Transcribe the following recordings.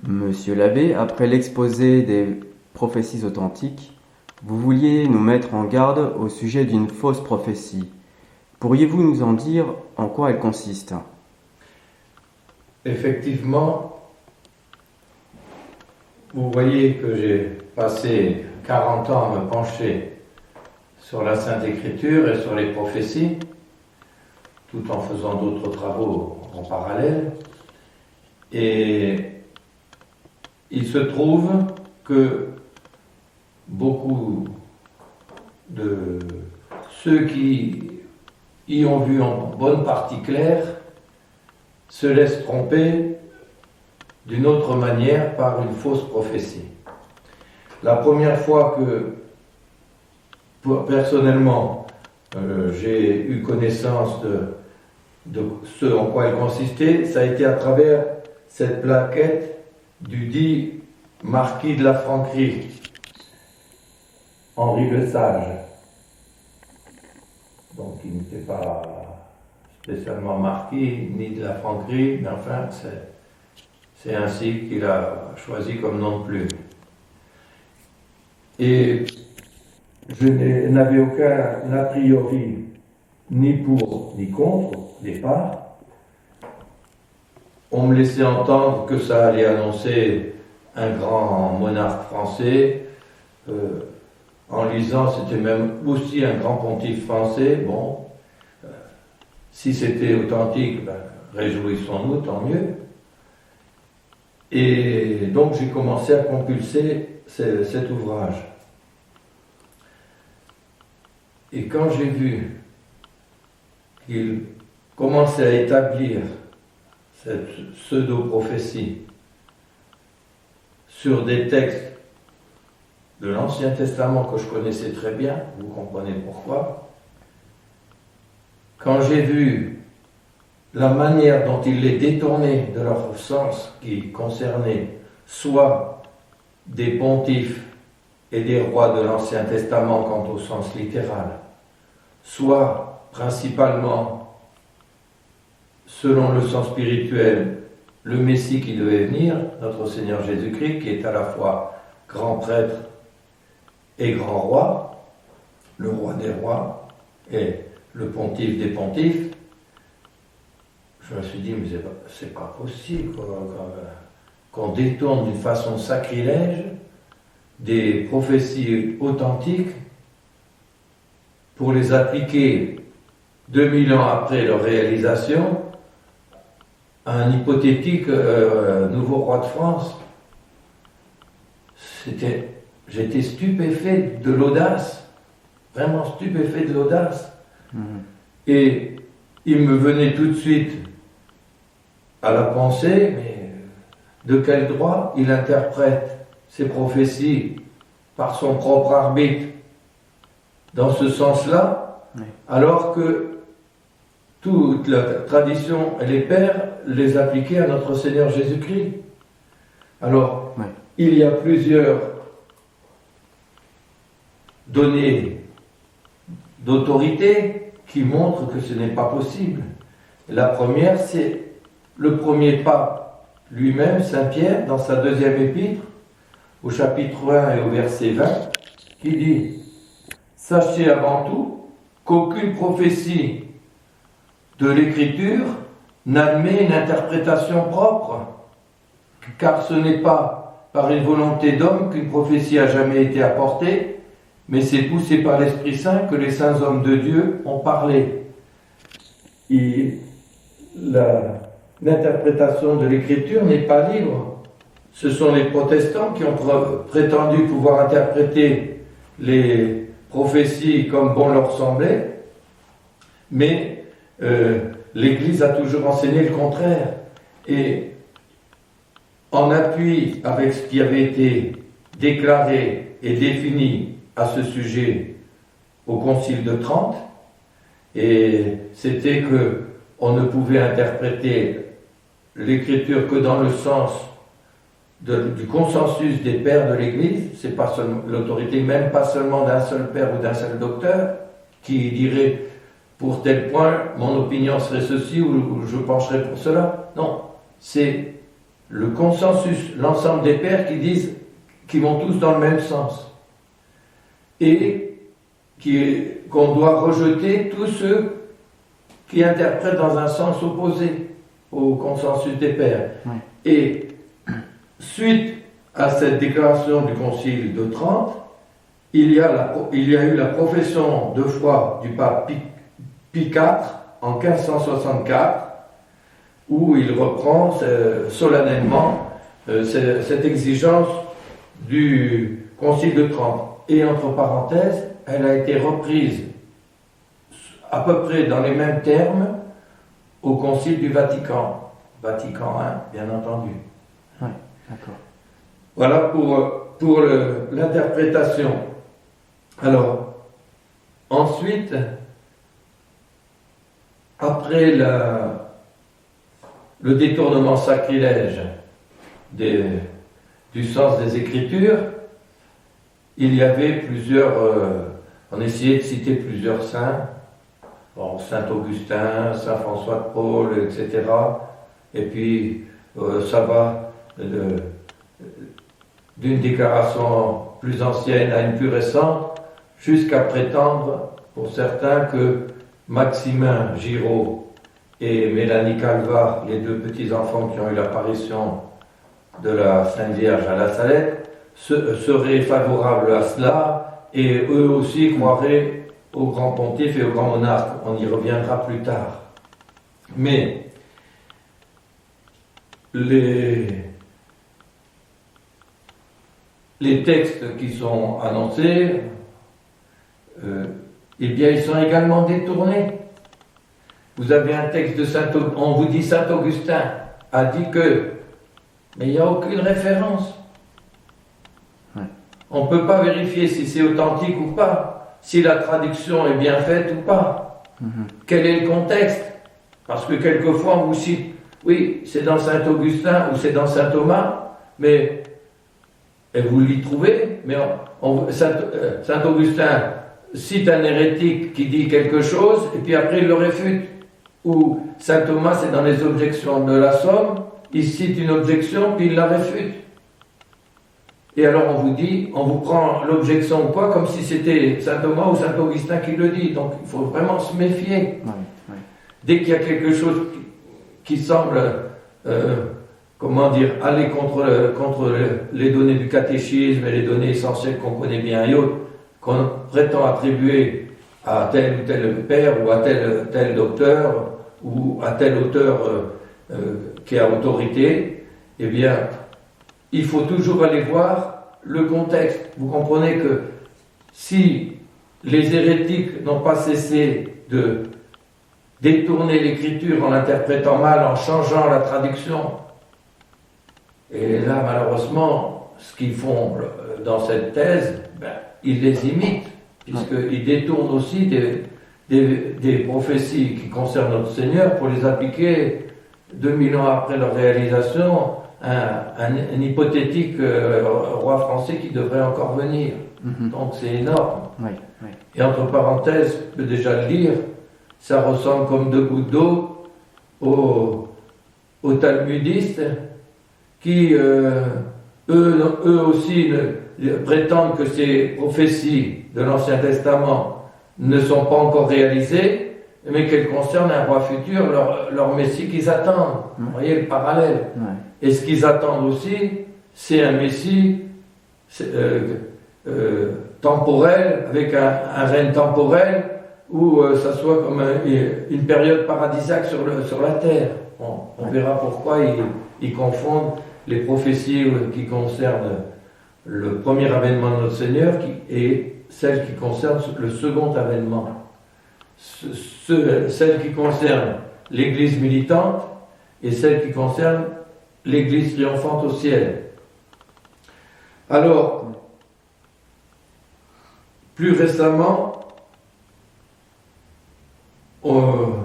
Monsieur l'abbé, après l'exposé des prophéties authentiques, vous vouliez nous mettre en garde au sujet d'une fausse prophétie. Pourriez-vous nous en dire en quoi elle consiste? Effectivement, vous voyez que j'ai passé 40 ans à me pencher sur la Sainte Écriture et sur les prophéties, tout en faisant d'autres travaux en parallèle. Et il se trouve que beaucoup de ceux qui y ont vu en bonne partie clair se laissent tromper d'une autre manière par une fausse prophétie. La première fois que, personnellement, j'ai eu connaissance de ce en quoi elle consistait, ça a été à travers cette plaquette du dit marquis de la Franquerie, Henri le Sage. Donc il n'était pas spécialement marquis ni de la Franquerie, mais enfin c'est ainsi qu'il a choisi comme nom de plume. Et je n'avais aucun a priori ni pour ni contre au départ. On me laissait entendre que ça allait annoncer un grand monarque français. En lisant, c'était même aussi un grand pontife français. Bon, si c'était authentique, réjouissons-nous, tant mieux. Et donc j'ai commencé à compulser cet ouvrage. Et quand j'ai vu qu'il commençait à établir cette pseudo-prophétie sur des textes de l'Ancien Testament que je connaissais très bien, vous comprenez pourquoi, quand j'ai vu la manière dont il les détournait de leur sens qui concernait soit des pontifes et des rois de l'Ancien Testament quant au sens littéral, soit principalement, selon le sens spirituel, le Messie qui devait venir, notre Seigneur Jésus-Christ, qui est à la fois grand prêtre et grand roi, le roi des rois et le pontife des pontifes. Je me suis dit, mais c'est pas possible qu'on détourne d'une façon sacrilège des prophéties authentiques pour les appliquer 2000 ans après leur réalisation à un hypothétique nouveau roi de France. J'étais stupéfait de l'audace, vraiment stupéfait de l'audace. Et il me venait tout de suite à la pensée, mais de quel droit il interprète ces prophéties par son propre arbitre dans ce sens-là, alors que toute la tradition et les pères les appliquaient à notre Seigneur Jésus-Christ. Alors, il y a plusieurs données d'autorité qui montrent que ce n'est pas possible. La première, c'est le premier pape lui-même, Saint Pierre, dans sa deuxième épître, au chapitre 1 et au verset 20, qui dit « Sachez avant tout qu'aucune prophétie de l'Écriture n'admet une interprétation propre, car ce n'est pas par une volonté d'homme qu'une prophétie a jamais été apportée, mais c'est poussé par l'Esprit Saint que les saints hommes de Dieu ont parlé. » L'interprétation de l'Écriture n'est pas libre. Ce sont les protestants qui ont prétendu pouvoir interpréter les prophéties comme bon leur semblait, mais l'Église a toujours enseigné le contraire. Et en appui avec ce qui avait été déclaré et défini à ce sujet au Concile de Trente, et c'était que on ne pouvait interpréter l'Écriture que dans le sens du consensus des pères de l'Église. C'est pas seulement l'autorité, même pas seulement d'un seul père ou d'un seul docteur, qui dirait pour tel point mon opinion serait ceci ou je pencherais pour cela. Non, c'est le consensus, l'ensemble des pères qui vont tous dans le même sens. Et qu'on doit rejeter tous ceux qui interprètent dans un sens opposé au consensus des pères. Oui. Et suite à cette déclaration du Concile de Trente, il y a eu la profession de foi du pape Pie IV en 1564, où il reprend solennellement cette exigence du Concile de Trente. Et entre parenthèses, elle a été reprise à peu près dans les mêmes termes au Concile du Vatican I, bien entendu. Oui, d'accord. Voilà pour l'interprétation. Alors, ensuite, après le détournement sacrilège du sens des Écritures, il y avait plusieurs, on essayait de citer plusieurs saints, bon, Saint Augustin, Saint François de Paul, etc. Et puis ça va d'une déclaration plus ancienne à une plus récente, jusqu'à prétendre, pour certains, que Maximin Giraud et Mélanie Calva, les deux petits-enfants qui ont eu l'apparition de la Sainte Vierge à la Salette, seraient favorables à cela, et eux aussi croiraient au grand pontife et au grand monarque. On y reviendra plus tard. Mais les textes qui sont annoncés, eh bien, ils sont également détournés. Vous avez un texte de on vous dit Saint Augustin a dit que, mais il n'y a aucune référence. Ouais. On ne peut pas vérifier si c'est authentique ou pas, si la traduction est bien faite ou pas. Quel est le contexte? Parce que quelquefois on vous cite, oui, c'est dans Saint Augustin ou c'est dans Saint Thomas, mais et vous l'y trouvez, mais Saint Augustin cite un hérétique qui dit quelque chose, et puis après il le réfute. Ou Saint Thomas, c'est dans les objections de la Somme, il cite une objection, puis il la réfute. Et alors on vous dit, on vous prend l'objection ou quoi, comme si c'était Saint Thomas ou Saint Augustin qui le dit. Donc il faut vraiment se méfier. Oui. Dès qu'il y a quelque chose qui semble, comment dire, aller contre les données du catéchisme et les données essentielles qu'on connaît bien et autres, qu'on prétend attribuer à tel ou tel père ou à tel docteur ou à tel auteur qui a autorité, eh bien, il faut toujours aller voir le contexte. Vous comprenez que si les hérétiques n'ont pas cessé de détourner l'écriture en l'interprétant mal, en changeant la traduction, et là, malheureusement, ce qu'ils font dans cette thèse, ils les imitent, puisqu'ils détournent aussi des prophéties qui concernent notre Seigneur pour les appliquer 2000 ans après leur réalisation à un hypothétique roi français qui devrait encore venir. Donc c'est énorme. Oui. Et entre parenthèses, je peux déjà le dire, ça ressemble comme deux gouttes d'eau aux talmudistes qui, eux aussi, prétendent que ces prophéties de l'Ancien Testament ne sont pas encore réalisées, mais qu'elles concernent un roi futur, leur Messie qu'ils attendent. Vous voyez le parallèle. Et ce qu'ils attendent aussi, c'est un Messie temporel, avec un règne temporel, où ça soit comme une période paradisiaque sur la terre. Bon, on verra pourquoi ils confondent les prophéties qui concernent le premier avènement de notre Seigneur et celles qui concernent le second avènement. Celles qui concernent l'Église militante et celles qui concernent l'Église triomphante au ciel. Alors, plus récemment, on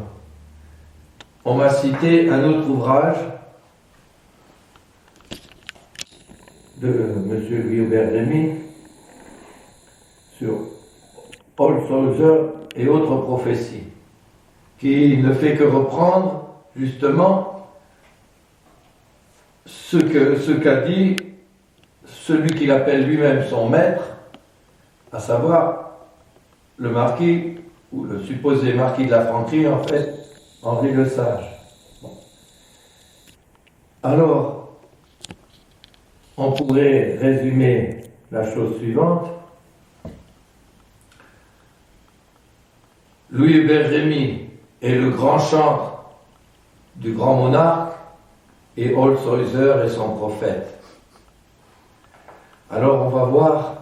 m'a cité un autre ouvrage de M. Guillaume Rémy sur Paul Sauser et autres prophéties, qui ne fait que reprendre justement ce qu'a dit celui qu'il appelle lui-même son maître, à savoir le marquis, ou le supposé marquis de la Franquerie, en fait, Henri le Sage. Bon. Alors, on pourrait résumer la chose suivante. Louis-Hubert Rémy est le grand chantre du grand monarque et Holzhäuser est son prophète. Alors on va voir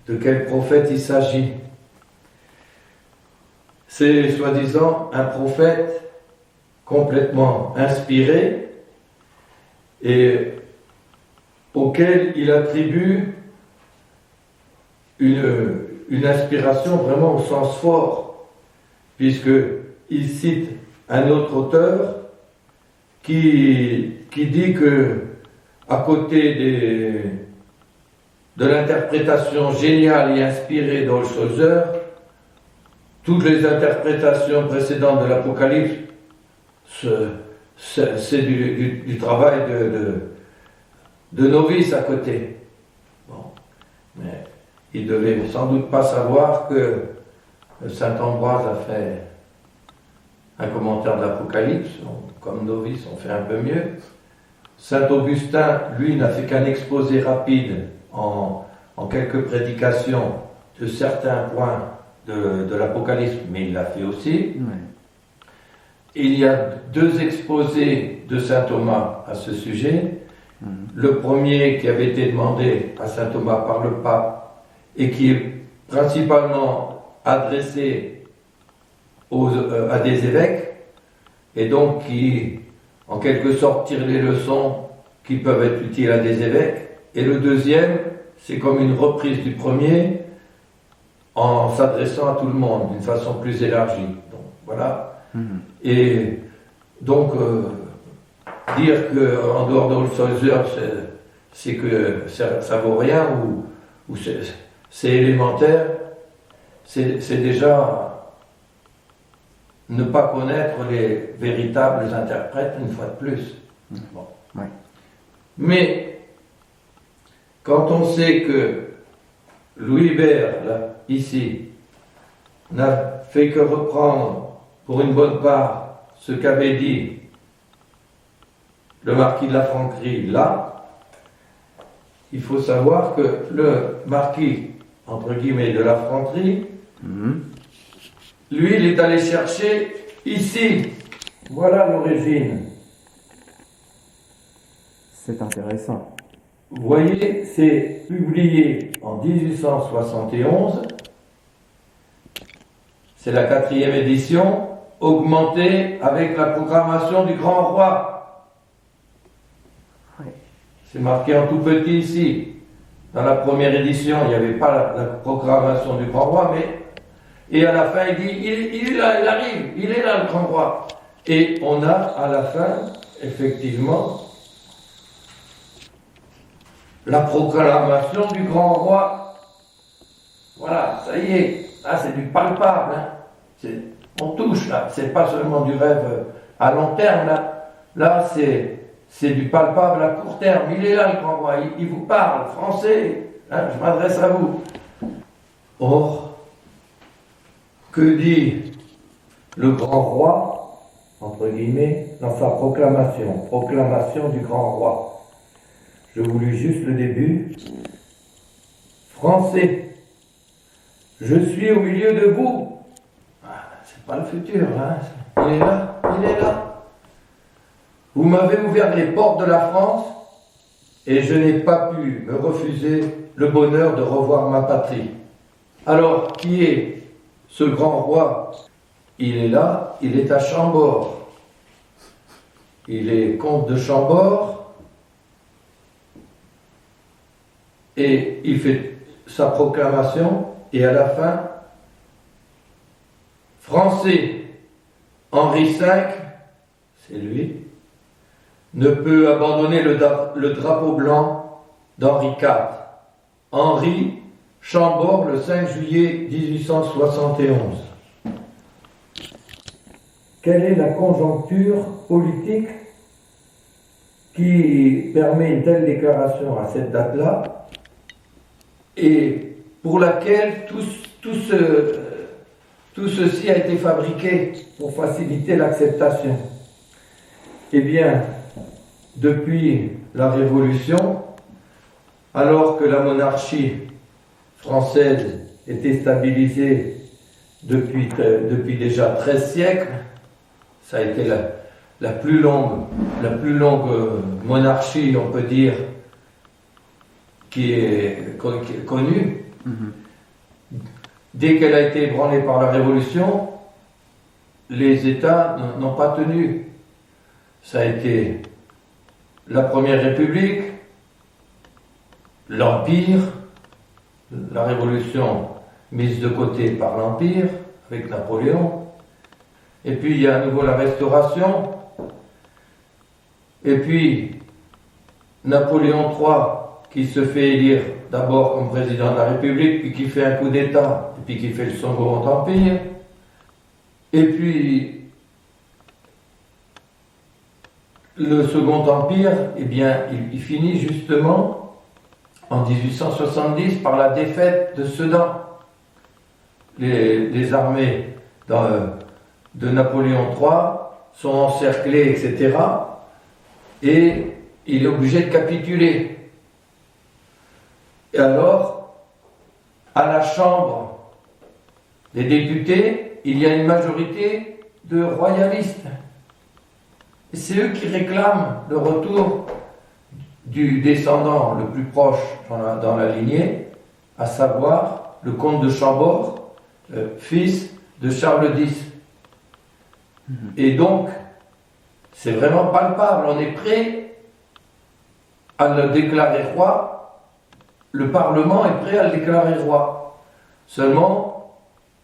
de quel prophète il s'agit. C'est soi-disant un prophète complètement inspiré et auquel il attribue une inspiration vraiment au sens fort, puisqu'il cite un autre auteur qui dit que, à côté de l'interprétation géniale et inspirée d'Holzhäuser, toutes les interprétations précédentes de l'Apocalypse, c'est du travail de novice à côté. Bon. Mais il devait sans doute pas savoir que saint Ambroise a fait un commentaire de l'Apocalypse. Comme novice, on fait un peu mieux. Saint Augustin, lui, n'a fait qu'un exposé rapide en quelques prédications de certains points de l'Apocalypse, mais il l'a fait aussi. Oui. Il y a 2 exposés de saint Thomas à ce sujet. Le premier qui avait été demandé à saint Thomas par le pape et qui est principalement adressé à des évêques, et donc qui, en quelque sorte, tire les leçons qui peuvent être utiles à des évêques. Et le deuxième, c'est comme une reprise du premier, en s'adressant à tout le monde, d'une façon plus élargie. Donc, voilà. Et donc, dire qu'en dehors d'Holzhäuser, c'est que ça vaut rien, ou c'est élémentaire, c'est déjà ne pas connaître les véritables interprètes, une fois de plus. Bon. Ouais. Mais, quand on sait que Louis Hubert, là, ici, n'a fait que reprendre, pour une bonne part, ce qu'avait dit le marquis de la Franquerie, là, il faut savoir que le marquis, entre guillemets, de la Franquerie, lui, il est allé chercher ici. Voilà l'origine. C'est intéressant. Vous voyez, c'est publié en 1871. C'est la 4e édition, augmentée avec la proclamation du Grand Roi. Oui. C'est marqué en tout petit ici. Dans la première édition, il n'y avait pas la proclamation du Grand Roi, mais... Et à la fin, il dit, il est là, il arrive, il est là le Grand Roi. Et on a à la fin, effectivement, la proclamation du Grand Roi. Voilà, ça y est, là c'est du palpable. Hein. On touche là, c'est pas seulement du rêve à long terme là. Là c'est du palpable à court terme. Il est là le Grand Roi, il vous parle français. Hein, je m'adresse à vous. Or, que dit le Grand Roi, entre guillemets, dans sa proclamation du Grand Roi? Je vous lis juste le début. Français, je suis au milieu de vous. C'est pas le futur, hein. Il est là, il est là. Vous m'avez ouvert les portes de la France et je n'ai pas pu me refuser le bonheur de revoir ma patrie. Alors, qui est ce grand roi? Il est là, il est à Chambord. Il est comte de Chambord et il fait sa proclamation et à la fin, Français, Henri V, c'est lui, ne peut abandonner le drapeau blanc d'Henri IV. Henri, Chambord, le 5 juillet 1871. Quelle est la conjoncture politique qui permet une telle déclaration à cette date-là et pour laquelle tout ceci a été fabriqué pour faciliter l'acceptation. Eh bien, depuis la Révolution, alors que la monarchie française était stabilisée depuis déjà 13 siècles, ça a été la plus longue monarchie, on peut dire, qui est connue. Dès qu'elle a été ébranlée par la Révolution, les États n'ont pas tenu. Ça a été la Première République, l'Empire, la Révolution mise de côté par l'Empire, avec Napoléon, et puis il y a à nouveau la Restauration, et puis Napoléon III qui se fait élire d'abord comme président de la République, puis qui fait un coup d'État, et puis qui fait le Second Empire, et puis le Second Empire, eh bien, il finit justement en 1870 par la défaite de Sedan. Les armées de Napoléon III sont encerclées, etc. Et il est obligé de capituler. Et alors, à la Chambre des députés, il y a une majorité de royalistes. Et c'est eux qui réclament le retour du descendant le plus proche dans la lignée, à savoir le comte de Chambord, fils de Charles X. Et donc, c'est vraiment palpable, on est prêt à le déclarer roi, le Parlement est prêt à le déclarer roi. Seulement,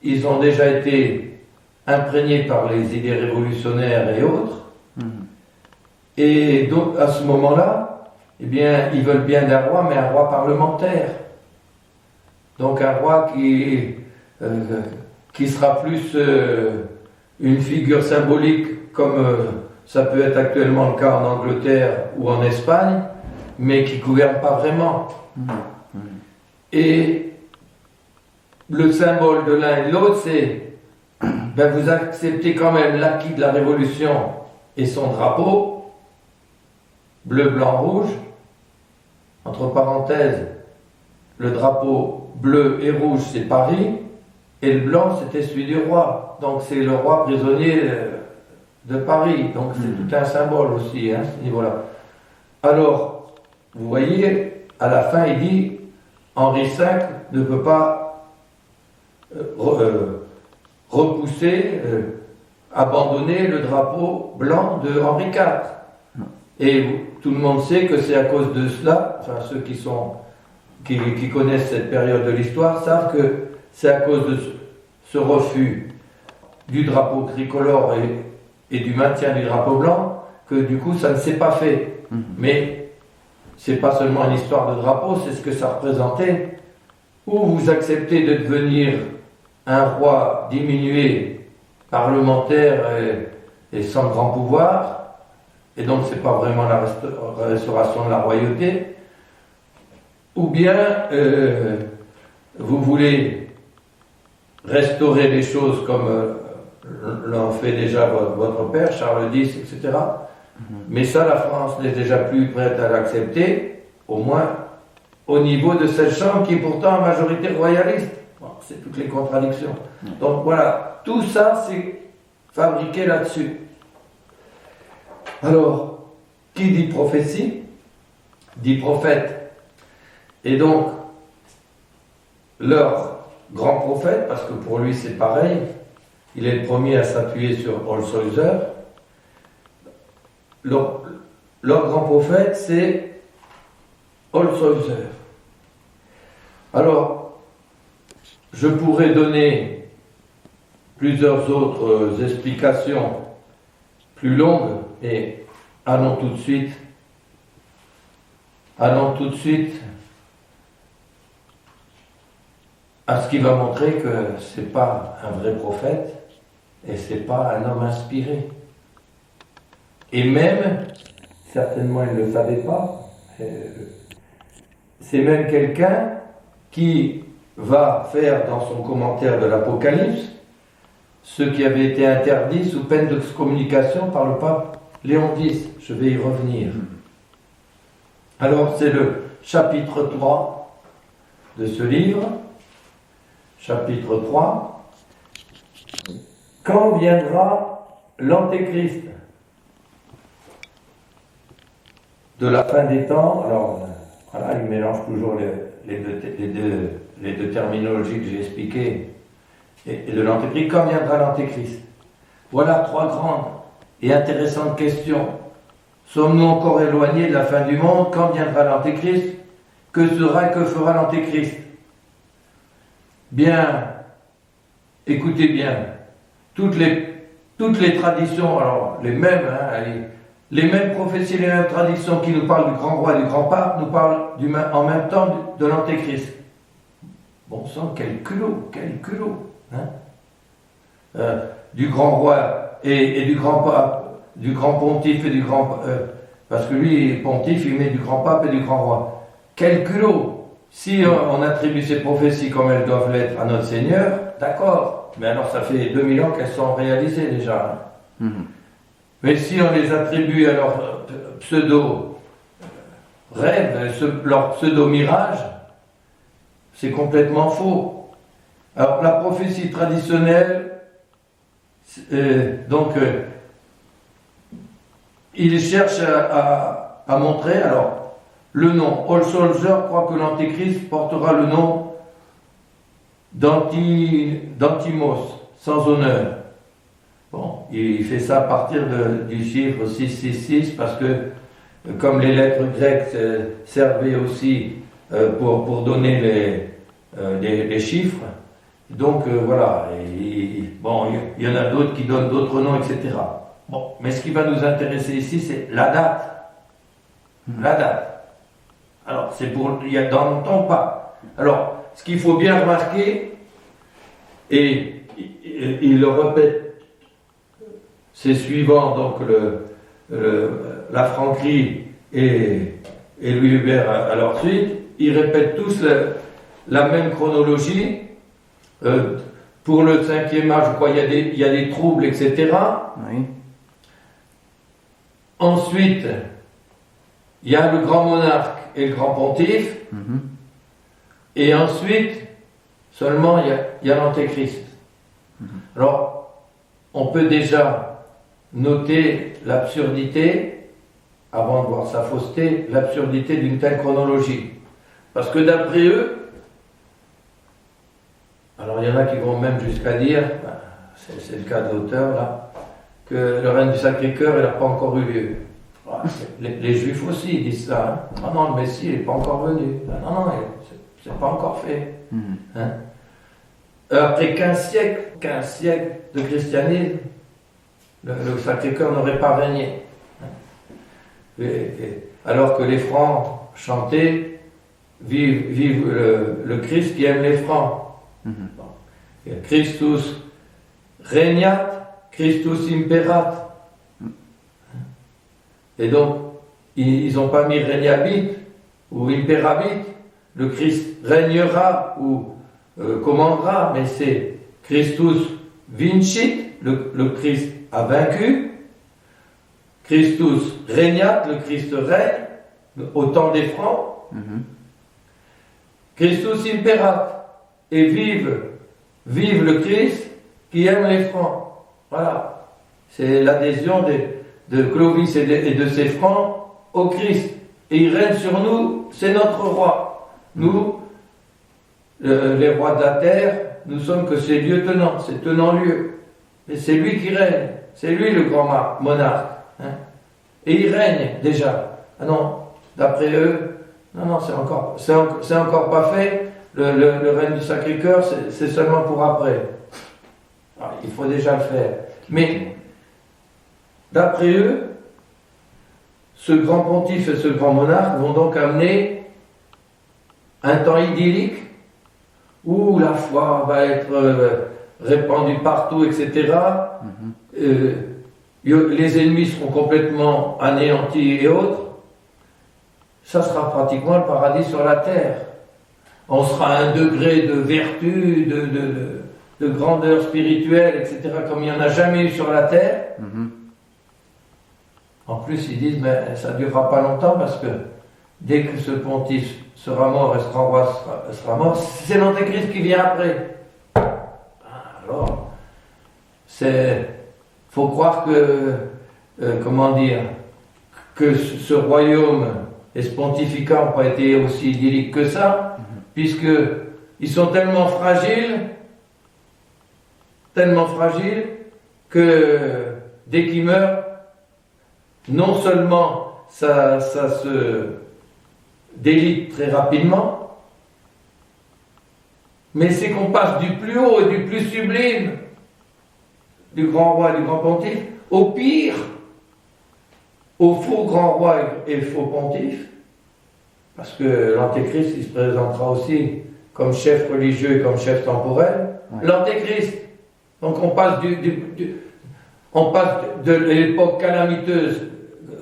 ils ont déjà été imprégnés par les idées révolutionnaires et autres, et donc à ce moment-là, eh bien, ils veulent bien d'un roi, mais un roi parlementaire. Donc un roi qui sera plus une figure symbolique comme ça peut être actuellement le cas en Angleterre ou en Espagne, mais qui ne gouverne pas vraiment. Et le symbole de l'un et de l'autre, c'est vous acceptez quand même l'acquis de la Révolution et son drapeau, bleu, blanc, rouge. Entre parenthèses, le drapeau bleu et rouge, c'est Paris, et le blanc, c'était celui du roi. Donc c'est le roi prisonnier de Paris. Donc c'est tout un symbole aussi, à ce niveau-là. Alors, vous voyez, à la fin, il dit, Henri V ne peut pas repousser, abandonner le drapeau blanc de Henri IV. Et tout le monde sait que c'est à cause de cela, enfin ceux qui connaissent cette période de l'histoire savent que c'est à cause de ce refus du drapeau tricolore et du maintien du drapeau blanc que du coup ça ne s'est pas fait. Mais c'est pas seulement une histoire de drapeau, c'est ce que ça représentait. Ou vous acceptez de devenir un roi diminué, parlementaire et sans grand pouvoir, et donc c'est pas vraiment la restauration de la royauté, ou bien vous voulez restaurer les choses comme l'en fait déjà votre père, Charles X, etc. Mais ça, la France n'est déjà plus prête à l'accepter, au moins au niveau de cette chambre qui est pourtant en majorité royaliste. Bon, c'est toutes les contradictions. Donc voilà, tout ça c'est fabriqué là-dessus. Alors, qui dit prophétie, dit prophète. Et donc, leur grand prophète, parce que pour lui c'est pareil, il est le premier à s'appuyer sur Holshäuser. Leur grand prophète, c'est Holshäuser. Alors, je pourrais donner plusieurs autres explications plus longues, mais allons tout de suite à ce qui va montrer que c'est pas un vrai prophète et c'est pas un homme inspiré. Et même, certainement il ne le savait pas. C'est même quelqu'un qui va faire dans son commentaire de l'Apocalypse ce qui avait été interdit sous peine d'excommunication par le pape Léon X. Je vais y revenir. Alors c'est le chapitre 3 de ce livre. Chapitre 3. Quand viendra l'Antéchrist de la fin des temps? Alors voilà, il mélange toujours les deux terminologies que j'ai expliquées. Et de l'Antéchrist, quand viendra l'Antéchrist? Voilà trois grandes et intéressantes questions. Sommes-nous encore éloignés de la fin du monde? Quand viendra l'Antéchrist? Que sera et que fera l'Antéchrist? Bien, écoutez bien, toutes les traditions, alors les mêmes, les mêmes prophéties, les mêmes traditions qui nous parlent du grand roi et du grand pape, nous parlent en même temps de l'Antéchrist. Bon sang, quel culot, du grand roi et du grand pape, du grand pontife et du grand... parce que lui, pontife, il met du grand pape et du grand roi. Quel culot! Si on attribue ces prophéties comme elles doivent l'être à notre Seigneur, d'accord, mais alors ça fait 2000 ans qu'elles sont réalisées déjà. Mais si on les attribue à leur pseudo-rêve, leur pseudo-mirage, c'est complètement faux. Alors la prophétie traditionnelle, il cherche à montrer, alors le nom, All Soldier croit que l'Antéchrist portera le nom d'Antimos, sans honneur. Bon, il fait ça à partir du chiffre 666 parce que comme les lettres grecques servaient aussi pour donner les chiffres, donc voilà, il y en a d'autres qui donnent d'autres noms, etc. Bon, mais ce qui va nous intéresser ici, c'est la date. La date. Alors, c'est il y a dans longtemps ou pas. Alors, ce qu'il faut bien remarquer, et il le répète, c'est suivant donc la Franquerie et Louis Hubert à leur suite, ils répètent tous la même chronologie. Pour le 5e âge, je crois, il y a des troubles, etc. Oui. Ensuite, il y a le grand monarque et le grand pontife. Et ensuite, seulement, il y a l'Antéchrist. Alors, on peut déjà noter l'absurdité, avant de voir sa fausseté, l'absurdité d'une telle chronologie. Parce que d'après eux, alors il y en a qui vont même jusqu'à dire, c'est le cas de l'auteur là, que le règne du Sacré-Cœur n'a pas encore eu lieu. Les Juifs aussi disent ça. Non, le Messie n'est pas encore venu. Non, c'est pas encore fait. Après 15 siècles de christianisme, le Sacré-Cœur n'aurait pas régné. Alors que les Francs chantaient, vive le Christ qui aime les Francs. Christus regnat, Christus imperat. Et donc, ils n'ont pas mis regnabit ou imperabit. Le Christ régnera ou commandera, mais c'est Christus vincit, le Christ a vaincu. Christus regnat, le Christ règne, au temps des Francs. Christus imperat. Et vive le Christ qui aime les Francs. Voilà. C'est l'adhésion de Clovis et de ses Francs au Christ. Et il règne sur nous, c'est notre roi. Nous, les rois de la terre, nous sommes que ses lieutenants, ses tenants-lieux. Et c'est lui qui règne. C'est lui le grand monarque. Et il règne déjà. Ah non, d'après eux, non, c'est encore pas fait. Le règne du Sacré-Cœur, c'est seulement pour après. Alors, il faut déjà le faire. Mais, d'après eux, ce grand pontife et ce grand monarque vont donc amener un temps idyllique où la foi va être répandue partout, etc. les ennemis seront complètement anéantis et autres, ça sera pratiquement le paradis sur la terre. On sera à un degré de vertu, de grandeur spirituelle, etc., comme il n'y en a jamais eu sur la terre. En plus, ils disent, mais ça ne durera pas longtemps parce que dès que ce pontife sera mort et ce grand roi sera mort, c'est l'Antéchrist qui vient après. Alors, faut croire que, que ce royaume et ce pontificat n'ont pas été aussi idylliques que ça, puisque ils sont tellement fragiles que dès qu'ils meurent, non seulement ça se délite très rapidement, mais c'est qu'on passe du plus haut et du plus sublime du grand roi et du grand pontife au pire, au faux grand roi et faux pontife, parce que l'Antéchrist il se présentera aussi comme chef religieux et comme chef temporel. Ouais. L'Antéchrist, donc on passe de l'époque calamiteuse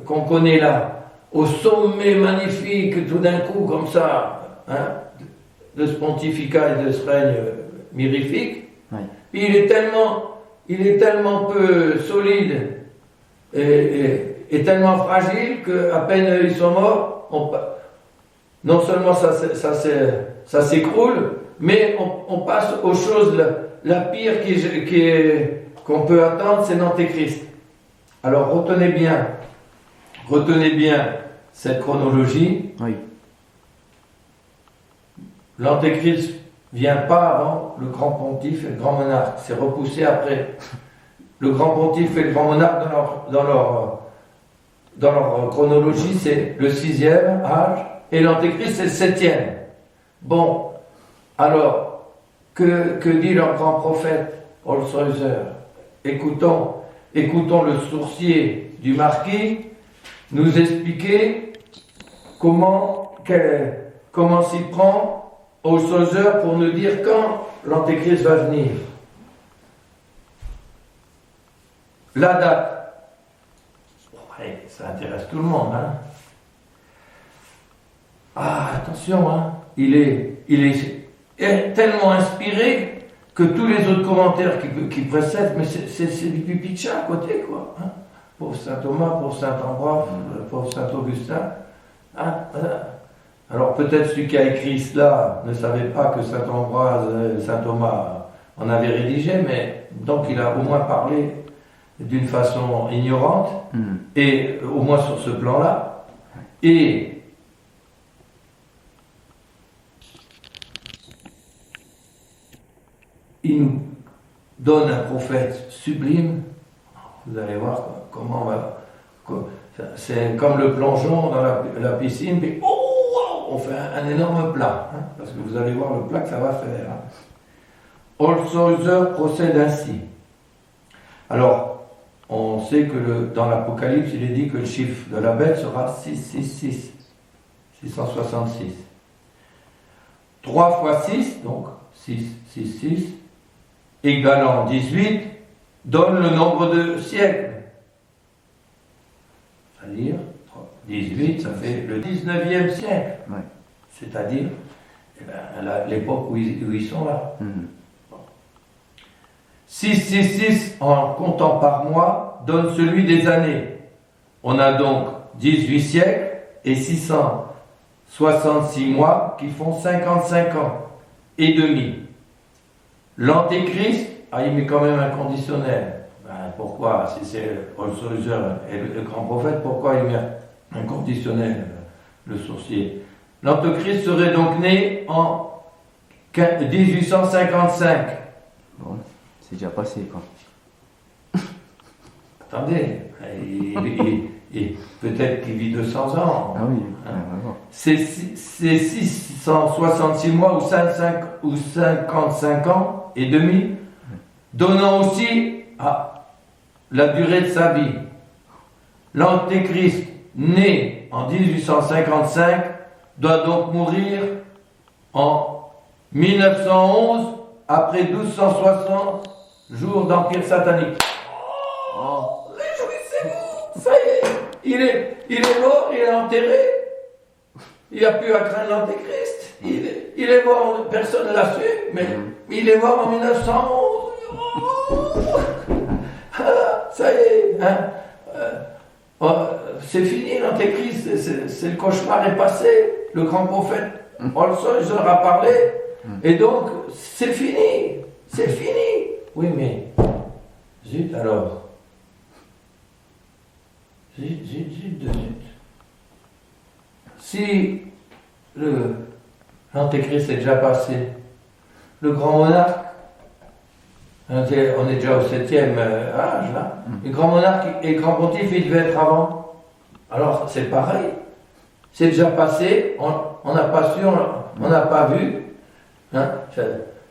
qu'on connaît là, au sommet magnifique, tout d'un coup, comme ça, de ce pontificat et de ce règne mirifique. Ouais. Puis il est tellement peu solide et tellement fragile qu'à peine ils sont morts, non seulement ça s'écroule, mais on passe aux choses, la pire qu'on peut attendre, c'est l'Antéchrist. Alors retenez bien cette chronologie. Oui. L'Antéchrist vient pas avant le grand pontife et le grand monarque. C'est repoussé après. Le grand pontife et le grand monarque, dans leur chronologie, c'est le 6e âge et l'Antéchrist, c'est le 7e. Bon, alors, que dit leur grand prophète, Holshäuser? Écoutons le sourcier du marquis nous expliquer comment s'y prend Holshäuser pour nous dire quand l'Antéchrist va venir. La date. Ouais, ça intéresse tout le monde, hein. Ah, attention, hein. Il est tellement inspiré que tous les autres commentaires qui précèdent, mais c'est du pipi de chat à côté, quoi. Hein. Pauvre saint Thomas, pauvre saint Ambroise, pauvre saint Augustin. Hein, alors peut-être celui qui a écrit cela ne savait pas que saint Ambroise et saint Thomas en avaient rédigé, mais donc il a au moins parlé d'une façon ignorante, et au moins sur ce plan-là. Et il nous donne un prophète sublime. Vous allez voir comment c'est comme le plongeon dans la piscine, puis on fait un énorme plat, hein, parce que vous allez voir le plat que ça va faire. Hein. Holshäuser procède ainsi. Alors, on sait que dans l'Apocalypse, il est dit que le chiffre de la bête sera 666. 666. 3 fois 6, donc 666, égalant 18, donne le nombre de siècles. C'est-à-dire, 18, ça fait le 19e siècle. Ouais. C'est-à-dire, l'époque où ils sont là. 666, en comptant par mois, donne celui des années. On a donc 18 siècles et 666 mois qui font 55 ans et demi. L'Antéchrist, il met quand même un conditionnel. Pourquoi? Si c'est Holshäuser et le grand prophète, pourquoi il met un conditionnel, le sourcier? L'Antéchrist serait donc né en 1855. Bon, c'est déjà passé, quoi. Attendez, peut-être qu'il vit 200 ans. Ah oui, c'est 666 mois ou 55 ans et demi, donnant aussi la durée de sa vie. L'Antéchrist, né en 1855, doit donc mourir en 1911, après 1260 jours d'empire satanique. Réjouissons-nous! ça y est, il est mort, il est enterré. Il n'y a plus à craindre l'Antéchrist. Il est mort, personne ne l'a su, mais il est mort en 1911. Ça y est, hein. C'est fini l'Antéchrist, c'est le cauchemar est passé. Le grand prophète Olshauser a parlé, et donc c'est fini. C'est fini. Oui, mais zut alors. Zut. Si l'Antéchrist est déjà passé, le grand monarque, on est déjà au 7e âge là, le grand monarque et le grand pontife, il devait être avant. Alors c'est pareil, c'est déjà passé, on n'a pas su, on n'a pas vu. Hein,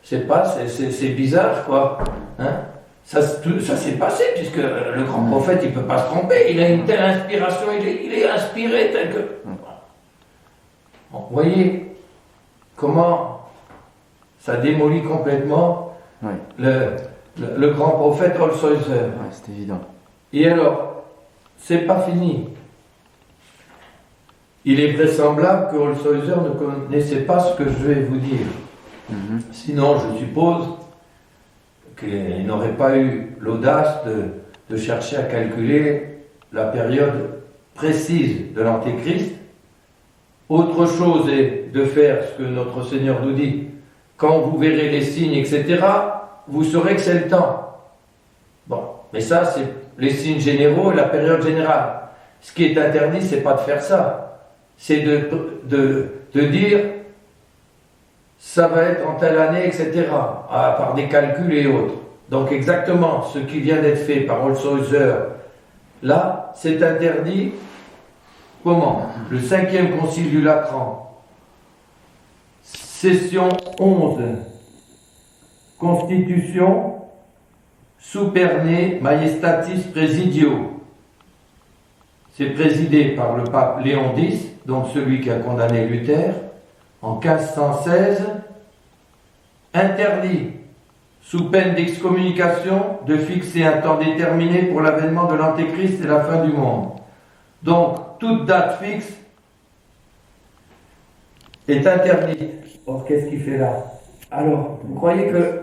c'est bizarre quoi. Hein. Ça s'est passé, puisque le grand prophète, il ne peut pas se tromper, il a une telle inspiration, il est inspiré tel que... Bon, vous voyez comment ça démolit complètement le grand prophète Olshauser. Ouais, c'est évident. Et alors, c'est pas fini. Il est vraisemblable que Olshauser ne connaissait pas ce que je vais vous dire. Sinon, je suppose qu'il n'aurait pas eu l'audace de chercher à calculer la période précise de l'Antéchrist. Autre chose est de faire ce que notre Seigneur nous dit. Quand vous verrez les signes, etc., vous saurez que c'est le temps. Bon, mais ça, c'est les signes généraux et la période générale. Ce qui est interdit, c'est pas de faire ça. C'est de dire ça va être en telle année, etc., par des calculs et autres. Donc exactement ce qui vient d'être fait par Olshauser, là, c'est interdit. Comment? Le 5e concile du Latran, session 11, Constitution Superne Majestatis Presidio. C'est présidé par le pape Léon X, donc celui qui a condamné Luther, en 1516, interdit, sous peine d'excommunication, de fixer un temps déterminé pour l'avènement de l'Antéchrist et la fin du monde. Donc, toute date fixe est interdite. Or, qu'est-ce qu'il fait là? Alors, vous croyez que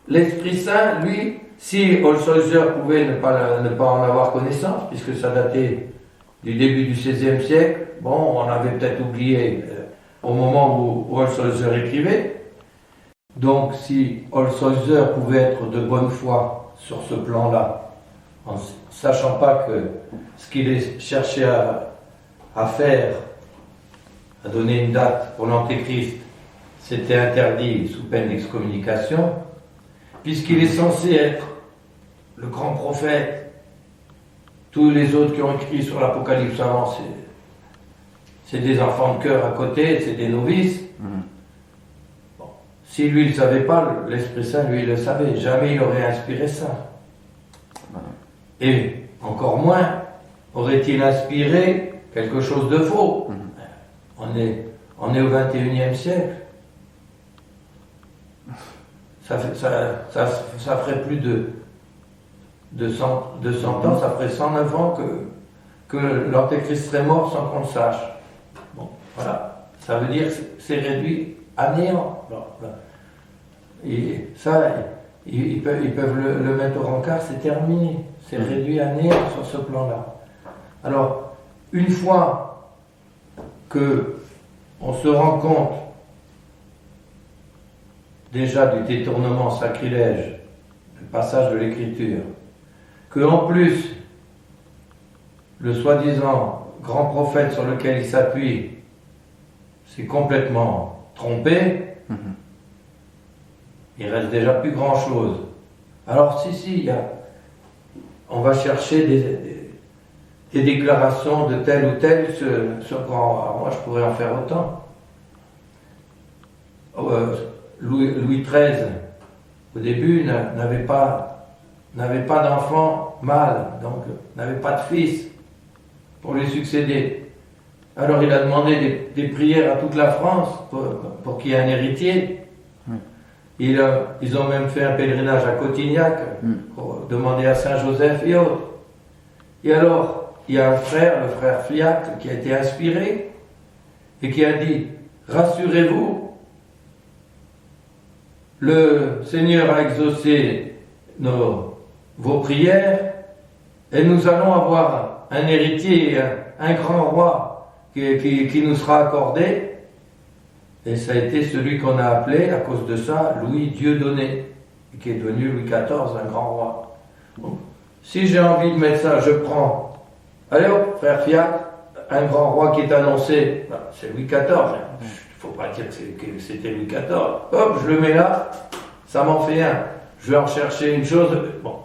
l'Esprit Saint, lui, si Olshauser pouvait ne pas en avoir connaissance, puisque ça datait du début du XVIe siècle, bon, on avait peut-être oublié au moment où Olshauser écrivait. Donc, si Olshauser pouvait être de bonne foi sur ce plan-là, en sachant pas que ce qu'il cherchait à faire, à donner une date pour l'Antéchrist, c'était interdit sous peine d'excommunication, puisqu'il est censé être le grand prophète. Tous les autres qui ont écrit sur l'Apocalypse avant, c'est des enfants de cœur à côté, c'est des novices. Bon. Si lui ne le savait pas, l'Esprit Saint, lui, il le savait. Jamais il aurait inspiré ça. Et encore moins aurait-il inspiré quelque chose de faux. On est au XXIe siècle. Ça ferait plus de 100 ans, ça ferait 109 ans que l'Antéchrist serait mort sans qu'on le sache. Bon, voilà. Ça veut dire que c'est réduit à néant. Et ça, ils peuvent le mettre au rencard, c'est terminé. C'est réduit à néant sur ce plan-là. Alors, une fois que on se rend compte déjà du détournement sacrilège, du passage de l'Écriture, que en plus, le soi-disant grand prophète sur lequel il s'appuie s'est complètement trompé, il reste déjà plus grand-chose. Alors on va chercher des déclarations de tel ou tel sur grand. Moi, je pourrais en faire autant. Louis XIII, au début, n'avait pas d'enfant mâle, donc n'avait pas de fils pour lui succéder. Alors il a demandé des prières à toute la France pour qu'il y ait un héritier. Ils ont même fait un pèlerinage à Cotignac pour demander à Saint Joseph et autres. Et alors, il y a un frère, le frère Fiacre, qui a été inspiré et qui a dit « Rassurez-vous, le Seigneur a exaucé vos prières et nous allons avoir un héritier, un grand roi qui nous sera accordé. » Et ça a été celui qu'on a appelé, à cause de ça, Louis Dieudonné, qui est devenu Louis XIV, un grand roi. Donc, si j'ai envie de mettre ça, je prends. Allez hop, frère Fiacre, un grand roi qui est annoncé, c'est Louis XIV. Il ne faut pas dire que c'était Louis XIV. Hop, je le mets là, ça m'en fait un. Je vais en chercher une chose. Bon.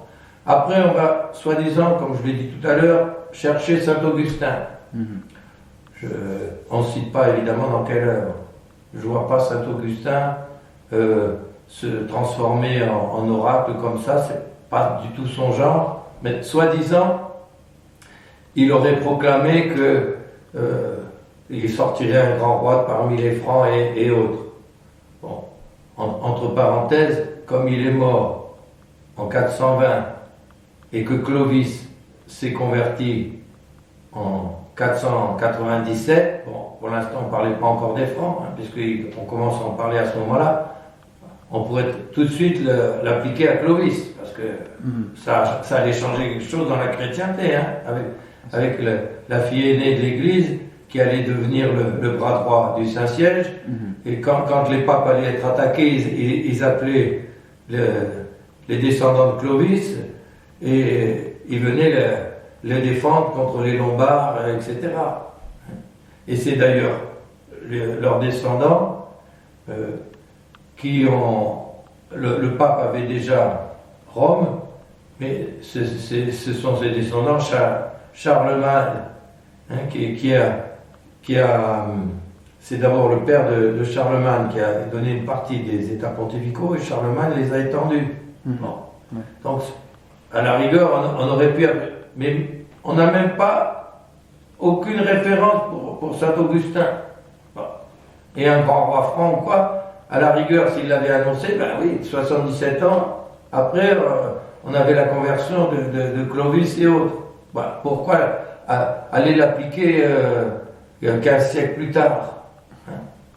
Après, on va, soi-disant, comme je l'ai dit tout à l'heure, chercher Saint-Augustin. On ne cite pas évidemment dans quelle œuvre. Je ne vois pas Saint-Augustin se transformer en oracle comme ça, c'est pas du tout son genre, mais soi-disant, il aurait proclamé que il sortirait un grand roi parmi les Francs et autres. Bon, entre parenthèses, comme il est mort en 420 et que Clovis s'est converti en 497, bon, pour l'instant on ne parlait pas encore des Francs, puisqu'on commence à en parler à ce moment-là, on pourrait tout de suite l'appliquer à Clovis, parce que ça allait changer quelque chose dans la chrétienté, avec la fille aînée de l'Église qui allait devenir le bras droit du Saint-Siège, et quand les papes allaient être attaqués, ils appelaient les descendants de Clovis, et ils venaient les défendre contre les Lombards, etc. Et c'est d'ailleurs leurs descendants qui ont... Le pape avait déjà Rome, mais ce sont ses descendants, Charlemagne, qui a c'est d'abord le père de Charlemagne qui a donné une partie des États pontificaux, et Charlemagne les a étendus. Bon. Donc, à la rigueur, on aurait pu... Mais on n'a même pas aucune référence pour Saint-Augustin. Bon. Et un grand roi franc ou quoi, à la rigueur, s'il l'avait annoncé, ben oui, 77 ans après, on avait la conversion de Clovis et autres. Bon, pourquoi aller l'appliquer 15 siècles plus tard,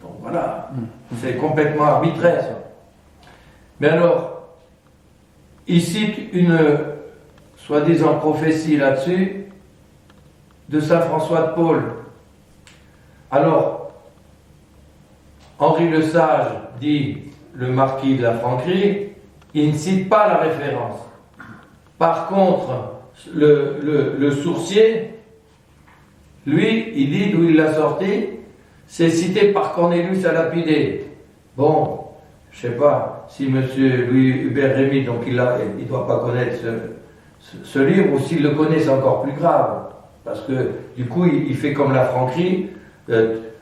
donc voilà, c'est complètement arbitraire. Mais alors, il cite une soi-disant prophétie là-dessus de saint François de Paule. Alors, Henri le Sage dit le marquis de la Franquerie, il ne cite pas la référence. Par contre, le sourcier, lui, il dit d'où il l'a sorti, c'est cité par Cornelius à Lapidé. Bon, je ne sais pas si M. Louis Hubert Rémy, donc il ne doit pas connaître ce livre, ou s'il le connaît, c'est encore plus grave. Parce que, du coup, il fait comme la Franquerie.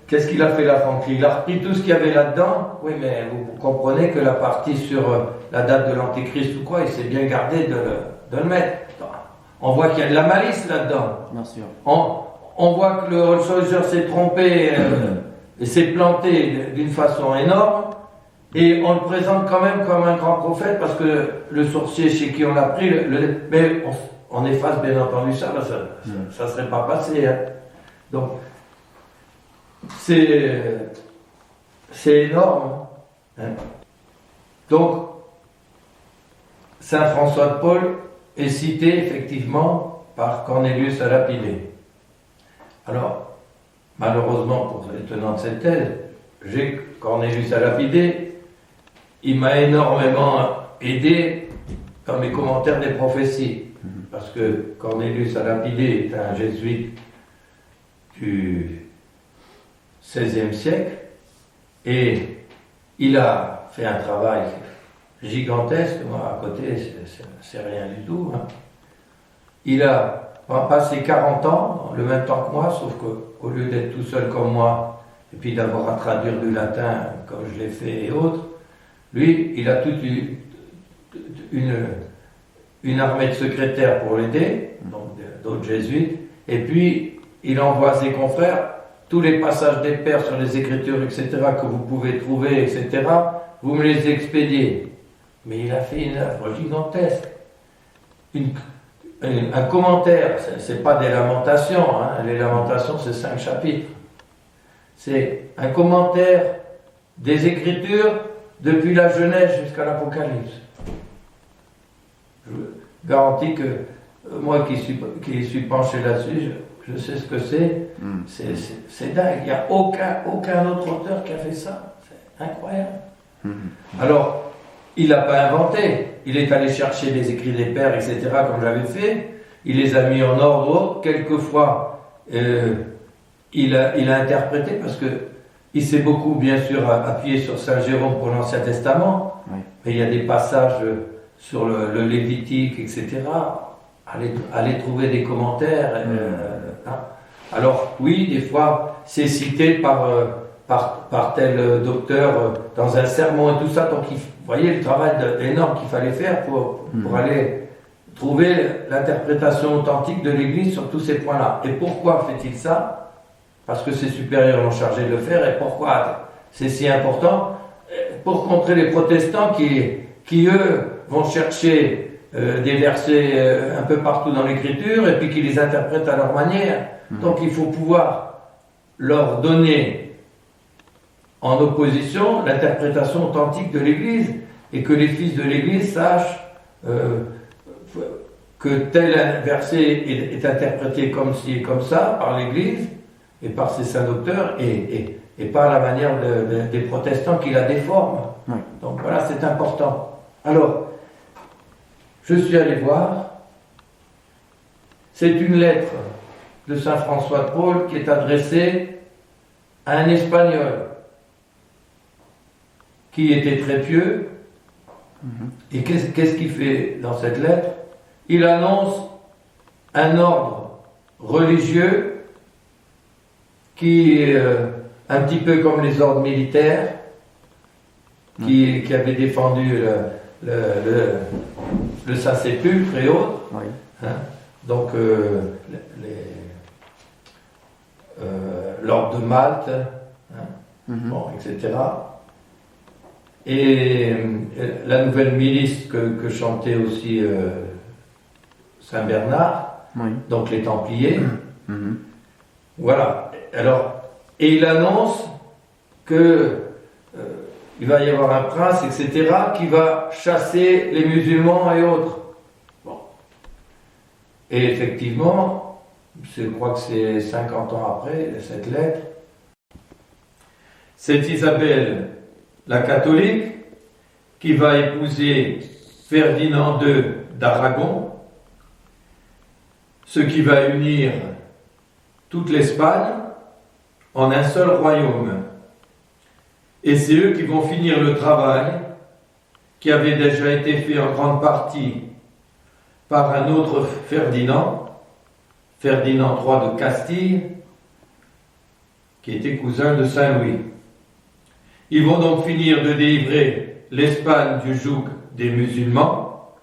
Qu'est-ce qu'il a fait, la Franquerie? Il a repris tout ce qu'il y avait là-dedans. Oui, mais vous comprenez que la partie sur la date de l'Antéchrist ou quoi, il s'est bien gardé de le mettre. On voit qu'il y a de la malice là-dedans. Bien sûr. On voit que le Holshouser s'est trompé et s'est planté d'une façon énorme. Et on le présente quand même comme un grand prophète, parce que le sorcier chez qui on l'a pris, mais on efface bien entendu ça ne serait pas passé. Donc, c'est énorme. Donc, saint François de Paule est cité effectivement par Cornelius à Lapidé. Alors, malheureusement pour les tenants de cette thèse, j'ai Cornelius à Lapidé. Il m'a énormément aidé dans mes commentaires des prophéties, parce que Cornelius à Lapidé est un jésuite du XVIe siècle, et il a fait un travail gigantesque. Moi, à côté, c'est rien du tout. Il a passé 40 ans, le même temps que moi, sauf qu'au lieu d'être tout seul comme moi, et puis d'avoir à traduire du latin comme je l'ai fait et autres, lui, il a toute une armée de secrétaires pour l'aider, donc d'autres jésuites, et puis il envoie à ses confrères tous les passages des pères sur les Écritures, etc., que vous pouvez trouver, etc., vous me les expédiez. Mais il a fait une œuvre gigantesque, un commentaire, c'est pas des lamentations, hein. Les lamentations c'est 5 chapitres. C'est un commentaire des Écritures depuis la Genèse jusqu'à l'Apocalypse. Je vous garantis que moi qui suis penché là-dessus, je sais ce que c'est. C'est dingue. Il n'y a aucun autre auteur qui a fait ça. C'est incroyable. Alors, il n'a pas inventé. Il est allé chercher les écrits des pères, etc., comme j'avais fait. Il les a mis en ordre. Quelquefois, il a interprété, parce que il s'est beaucoup, bien sûr, appuyé sur Saint Jérôme pour l'Ancien Testament. Oui. Mais il y a des passages sur le Lévitique, etc. Allez trouver des commentaires. Hein. Alors, oui, des fois, c'est cité par tel docteur dans un sermon et tout ça. Donc, vous voyez le travail énorme qu'il fallait faire pour aller trouver l'interprétation authentique de l'Église sur tous ces points-là. Et pourquoi fait-il ça? Parce que ses supérieurs l'ont chargé de le faire. Et pourquoi c'est si important? Pour contrer les protestants qui eux, vont chercher des versets un peu partout dans l'Écriture et puis qui les interprètent à leur manière. Donc il faut pouvoir leur donner en opposition l'interprétation authentique de l'Église et que les fils de l'Église sachent que tel verset est interprété comme ci et comme ça par l'Église et par ses saints docteurs et par la manière des protestants qui la déforment. Donc voilà, c'est important. Alors, je suis allé voir, c'est une lettre de Saint François de Paule qui est adressée à un Espagnol qui était très pieux. Et qu'est-ce qu'il fait dans cette lettre? Il annonce un ordre religieux qui est un petit peu comme les ordres militaires qui avaient défendu le Saint-Sépulcre et autres. Oui. Hein? Donc, l'ordre de Malte, hein? Bon, etc. Et la nouvelle milice que chantait aussi Saint Bernard, oui. Donc les Templiers. Voilà. Alors, et il annonce que il va y avoir un prince, etc., qui va chasser les musulmans et autres. Bon. Et effectivement, je crois que c'est 50 ans après cette lettre, c'est Isabelle, la catholique, qui va épouser Ferdinand II d'Aragon, ce qui va unir toute l'Espagne en un seul royaume. Et c'est eux qui vont finir le travail qui avait déjà été fait en grande partie par un autre Ferdinand, Ferdinand III de Castille, qui était cousin de Saint-Louis. Ils vont donc finir de délivrer l'Espagne du joug des musulmans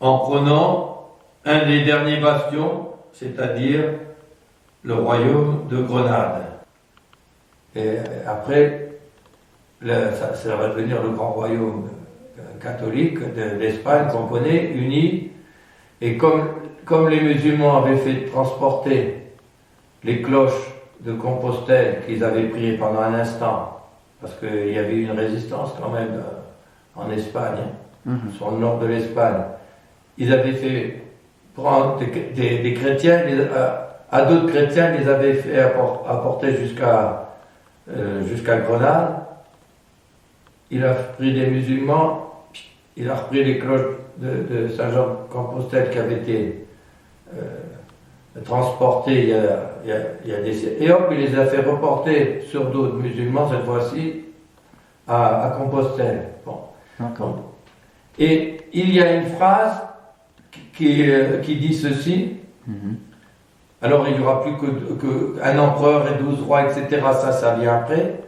en prenant un des derniers bastions, c'est-à-dire le royaume de Grenade. Et après, ça va devenir le grand royaume catholique d'Espagne qu'on connaît, uni. Et comme les musulmans avaient fait transporter les cloches de Compostelle qu'ils avaient priées pendant un instant, parce qu'il y avait une résistance quand même en Espagne, sur le nord de l'Espagne, ils avaient fait prendre des chrétiens, à d'autres chrétiens, ils avaient fait apporter jusqu'à Grenade. Il a pris des musulmans, il a repris les cloches de Saint-Jean-de-Compostelle qui avaient été transportées il y a des siècles. Et hop, il les a fait reporter sur d'autres musulmans, cette fois-ci, à Compostelle. Bon. D'accord. Et il y a une phrase qui dit ceci. Alors il n'y aura plus qu'un empereur et 12 rois, etc. Ça vient après.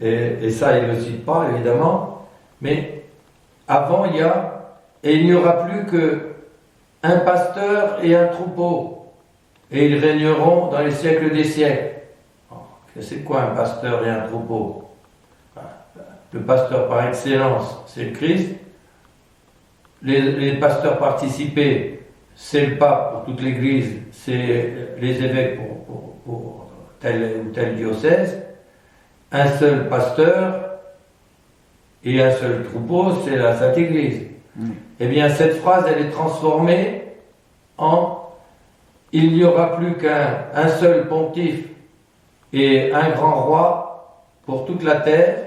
Et ça, il ne le cite pas, évidemment. Mais avant, il n'y aura plus qu'un pasteur et un troupeau. Et ils régneront dans les siècles des siècles. C'est quoi un pasteur et un troupeau? Le pasteur par excellence, c'est le Christ. les pasteurs participaient, c'est le pape pour toute l'Église, c'est les évêques pour tel ou tel diocèse, un seul pasteur et un seul troupeau, c'est la Sainte Église. Eh bien, cette phrase, elle est transformée en « Il n'y aura plus qu'un seul pontife et un grand roi pour toute la terre,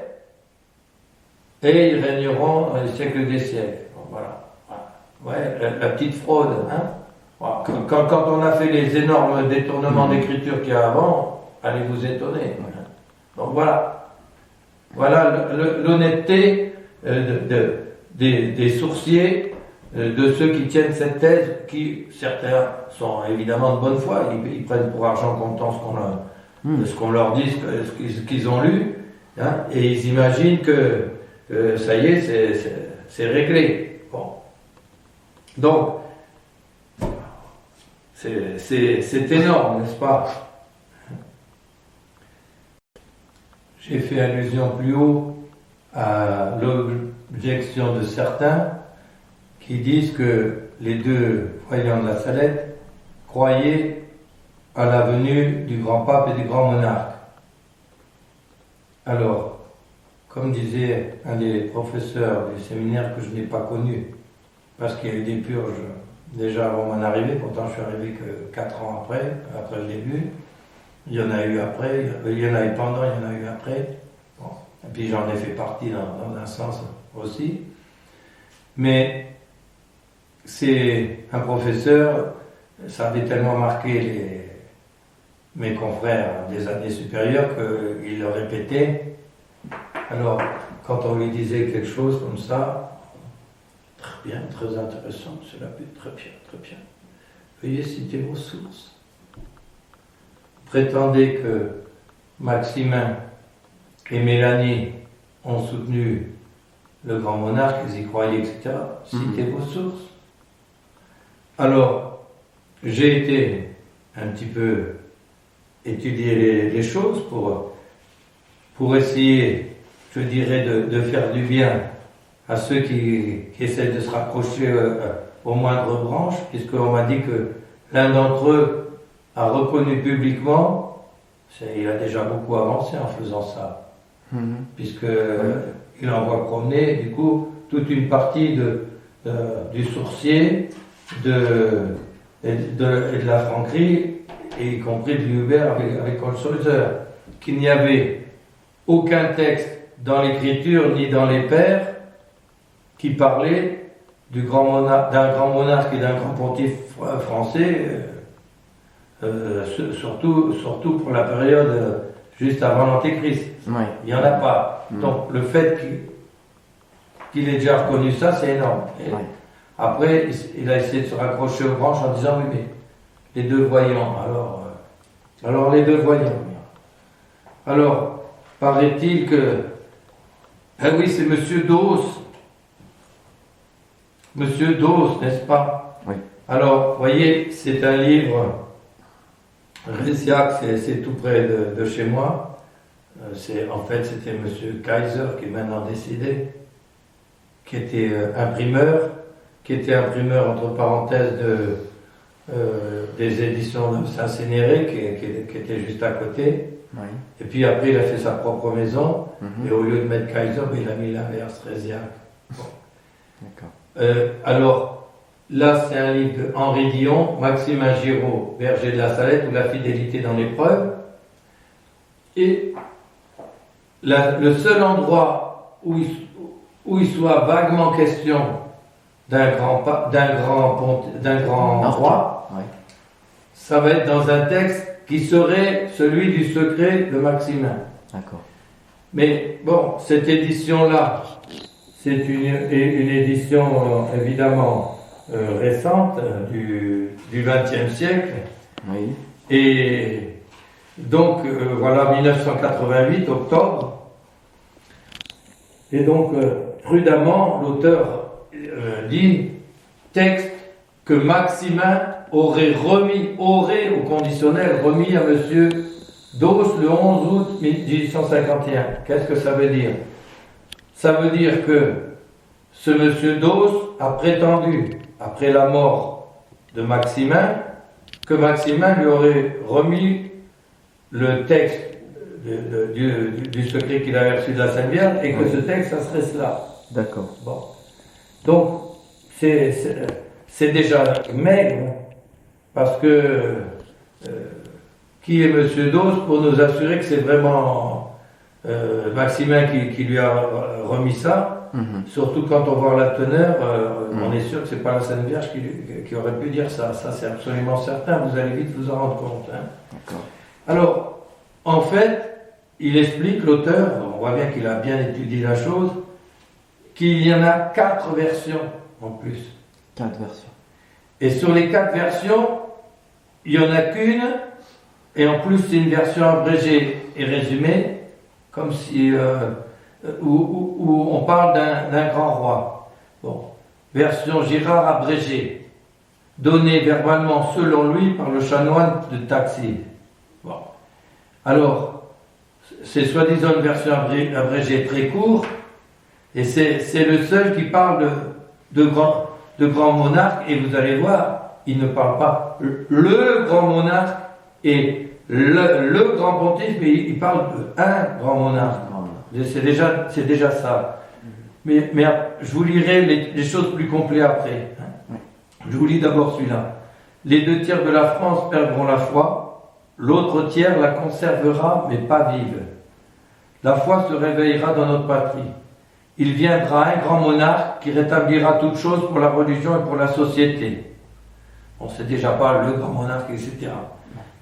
et ils régneront dans les siècles des siècles. » Voilà. Ouais, la petite fraude. Hein. Voilà. Quand on a fait les énormes détournements d'écriture qu'il y a avant, allez vous étonner. Donc voilà. Voilà l'honnêteté des sourciers, de ceux qui tiennent cette thèse, qui certains sont évidemment de bonne foi, ils prennent pour argent comptant ce qu'on leur dit, ce qu'ils ont lu, hein, et ils imaginent que ça y est, c'est réglé. Bon. Donc, c'est énorme, n'est-ce pas? J'ai fait allusion plus haut à l'objection de certains qui disent que les deux voyants de la Salette croyaient à la venue du grand pape et du grand monarque. Alors, comme disait un des professeurs du séminaire que je n'ai pas connu, parce qu'il y a eu des purges déjà avant mon arrivée, pourtant je suis arrivé que 4 ans après le début, il y en a eu après, il y en a eu pendant, il y en a eu après, bon. Et puis j'en ai fait partie dans un sens aussi, mais c'est un professeur, ça avait tellement marqué mes confrères des années supérieures qu'il le répétait. Alors, quand on lui disait quelque chose comme ça, très bien, très intéressant, monsieur l'abbé, très bien, très bien. Veuillez citer vos sources. Prétendez que Maximin et Mélanie ont soutenu le grand monarque, ils y croyaient, etc. Citez vos sources. Alors, j'ai été un petit peu étudier les choses pour essayer, je dirais, de faire du bien à ceux qui essaient de se rapprocher aux moindres branches, puisqu'on m'a dit que l'un d'entre eux a reconnu publiquement, il a déjà beaucoup avancé en faisant ça, puisqu'il envoie promener, du coup, toute une partie du sourcier et de la franquerie, et y compris de Hubert avec Holzhäuser, qu'il n'y avait aucun texte dans l'écriture ni dans les pères qui parlait d'un grand monarque et d'un grand pontife français, surtout pour la période juste avant l'Antéchrist. Oui. Il n'y en a pas. Donc le fait qu'il ait déjà reconnu ça, c'est énorme. Après, il a essayé de se raccrocher aux branches en disant oui, mais les deux voyants, alors les deux voyants. Alors, paraît-il que, ah oui, c'est Monsieur Dos, n'est-ce pas? Oui. Alors, vous voyez, c'est un livre, Résiac, c'est tout près de chez moi. En fait, c'était Monsieur Kaiser, qui est maintenant décédé, qui était imprimeur entre parenthèses des éditions de Saint-Sénéré, qui était juste à côté. Oui. Et puis après, il a fait sa propre maison, et au lieu de mettre Kaiser, il a mis l'inverse, Résiac. Bon. D'accord. Alors, là, c'est un livre de Henri Dion, Maximin Giraud, berger de la Salette, ou La fidélité dans l'épreuve. Et le seul endroit où il soit vaguement question d'un grand roi, oui. Ça va être dans un texte qui serait celui du secret de Maximin. D'accord. Mais bon, cette édition-là, c'est une édition évidemment récente du XXe siècle. Oui. Et donc, voilà, 1988, octobre. Et donc, prudemment, l'auteur dit texte que Maximin aurait au conditionnel remis à Monsieur Dos le 11 août 1851. Qu'est-ce que ça veut dire? Ça veut dire que ce monsieur Dos a prétendu, après la mort de Maximin, que Maximin lui aurait remis le texte du secret qu'il avait reçu de la Sainte Vierge et que ce texte, ça serait cela. D'accord. Bon. Donc, c'est déjà maigre, parce que qui est monsieur Dos pour nous assurer que c'est vraiment Maximin qui lui a remis ça? Surtout quand on voit la teneur, on est sûr que c'est pas la Sainte Vierge qui aurait pu dire ça. Ça, c'est absolument certain. Vous allez vite vous en rendre compte. Hein. Alors, en fait, il explique, l'auteur, on voit bien qu'il a bien étudié la chose, qu'il y en a 4 versions en plus. 4 versions. Et sur les 4 versions, il n'y en a qu'une, et en plus c'est une version abrégée et résumée, comme si où on parle d'un grand roi. Bon. Version Girard abrégée, donnée verbalement selon lui par le chanoine de Taxis. Bon. Alors, c'est soi-disant une version abrégée très courte, et c'est le seul qui parle de grand monarque, et vous allez voir, il ne parle pas le grand monarque et le grand pontife, mais il parle d'un grand monarque. C'est déjà ça. Mais je vous lirai les choses plus complètes après. Je vous lis d'abord celui-là. Les 2 tiers de la France perdront la foi, l'autre tiers la conservera, mais pas vive. La foi se réveillera dans notre patrie. Il viendra un grand monarque qui rétablira toutes choses pour la religion et pour la société. On ne sait déjà pas le grand monarque, etc.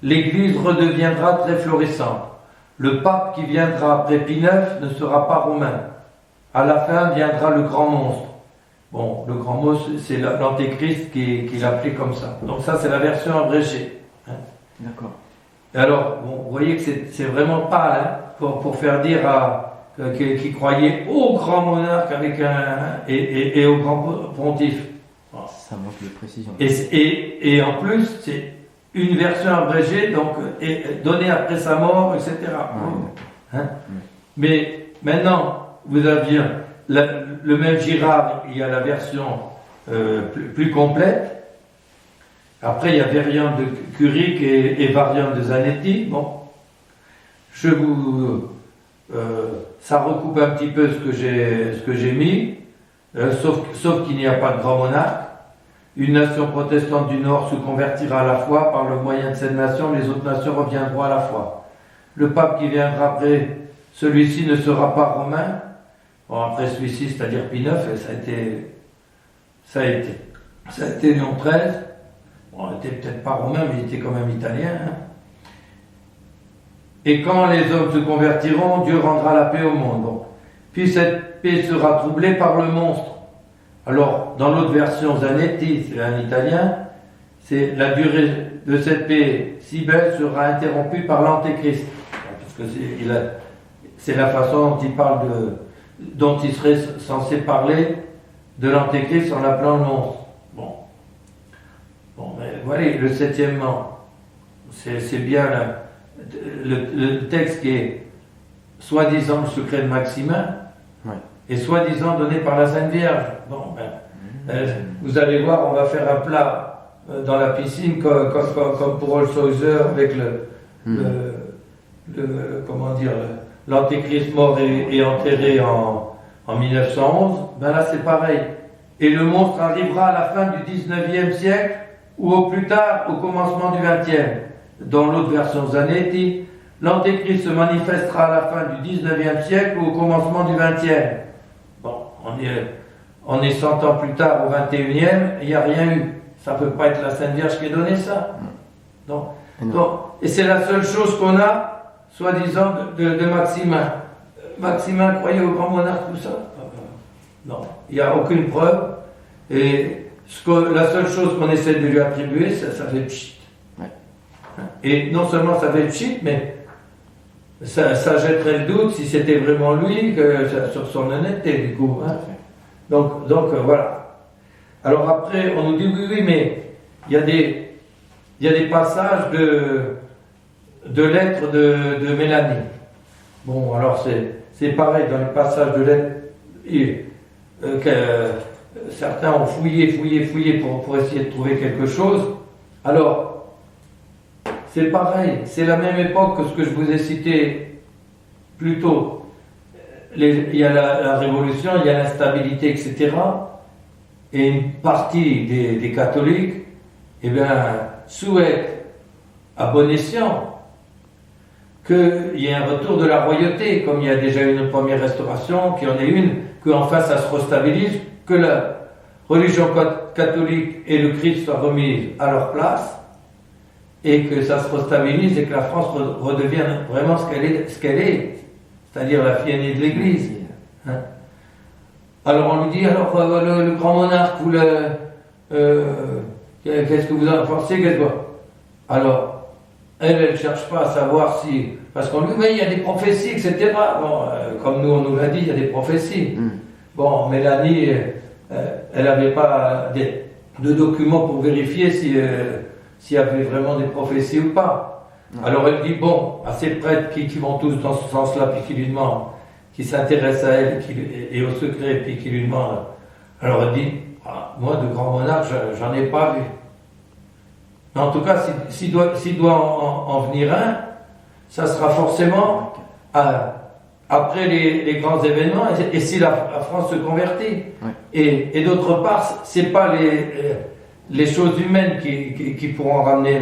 L'Église redeviendra très florissante. Le pape qui viendra après Pie IX ne sera pas romain. À la fin viendra le grand monstre. Bon, le grand monstre, c'est l'antéchrist qui l'appelait comme ça. Donc ça, c'est la version abrégée. Hein. D'accord. Et alors, bon, vous voyez que c'est vraiment pâle, hein, pour faire dire qui croyait au grand monarque avec et au grand pontife. Voilà. Ça manque de précision. Et en plus, c'est une version abrégée, donc donnée après sa mort, etc. Hein? Mais maintenant, vous aviez le même Girard, il y a la version plus complète. Après, il y a variante de Curic et variante de Zanetti. Bon, ça recoupe un petit peu ce que j'ai mis, sauf qu'il n'y a pas de grand monarque. Une nation protestante du Nord se convertira à la foi. Par le moyen de cette nation, les autres nations reviendront à la foi. Le pape qui viendra après, celui-ci ne sera pas romain. Bon, après celui-ci, c'est-à-dire Pie IX, ça a été Léon XIII. Bon, il n'était peut-être pas romain, mais il était quand même italien. Hein. Et quand les hommes se convertiront, Dieu rendra la paix au monde. Bon. Puis cette paix sera troublée par le monstre. Alors, dans l'autre version, Zanetti, c'est un italien, c'est la durée de cette paix si belle sera interrompue par l'antéchrist. Parce que c'est la façon dont il serait censé parler de l'antéchrist en l'appelant le monstre. Bon, mais voilà, le 7e membre, c'est bien le texte qui est soi-disant le secret de Maximin, et soi-disant donné par la Sainte Vierge. Bon, vous allez voir, on va faire un plat dans la piscine comme pour Holshouser avec l'antéchrist mort et enterré en 1911. Ben là, c'est pareil. Et le monstre arrivera à la fin du 19e siècle ou au plus tard au commencement du 20e. Dans l'autre version Zanetti, l'antéchrist se manifestera à la fin du 19e siècle ou au commencement du 20e. Bon, on est 100 ans plus tard au 21e, il n'y a rien eu. Ça ne peut pas être la Sainte Vierge qui a donné ça. Donc, et c'est la seule chose qu'on a, soi-disant, de Maximin. Maximin croyait au grand monarque, tout ça. Non, il n'y a aucune preuve. Et la seule chose qu'on essaie de lui attribuer, ça fait pchit. Et non seulement ça fait pchit, mais ça jetterait le doute si c'était vraiment lui sur son honnêteté, du coup. Hein. Donc voilà. Alors après, on nous dit oui, mais il y a des passages de lettres de Mélanie. Bon, alors c'est pareil, dans les passages de lettres, certains ont fouillé pour essayer de trouver quelque chose. Alors, c'est pareil, c'est la même époque que ce que je vous ai cité plus tôt. Il y a la révolution, il y a l'instabilité, etc. Et une partie des catholiques, eh bien, souhaite à bon escient qu'il y ait un retour de la royauté, comme il y a déjà eu une première restauration, qu'il y en ait une, qu'enfin ça se restabilise, que la religion catholique et le Christ soient remis à leur place, et que ça se restabilise et que la France redevienne vraiment ce qu'elle est, c'est-à-dire la fille aînée de l'Église. Hein? Alors on lui dit, alors le grand monarque, vous qu'est-ce que vous en pensez? Alors, elle ne cherche pas à savoir si... Parce qu'on lui dit, mais il y a des prophéties, etc. Bon, comme nous, on nous l'a dit, il y a des prophéties. Bon, Mélanie, elle n'avait pas de documents pour vérifier s'il y avait vraiment des prophéties ou pas. Alors elle dit, bon, à ces prêtres qui vont tous dans ce sens-là, puis qui lui demandent, qui s'intéressent à elle et au secret, puis qui lui demandent. Alors elle dit, moi, de grand monarque, j'en ai pas vu. Mais en tout cas, s'il doit en venir un, ça sera forcément après les grands événements, et si la France se convertit. Ouais. Et d'autre part, c'est pas les choses humaines qui pourront ramener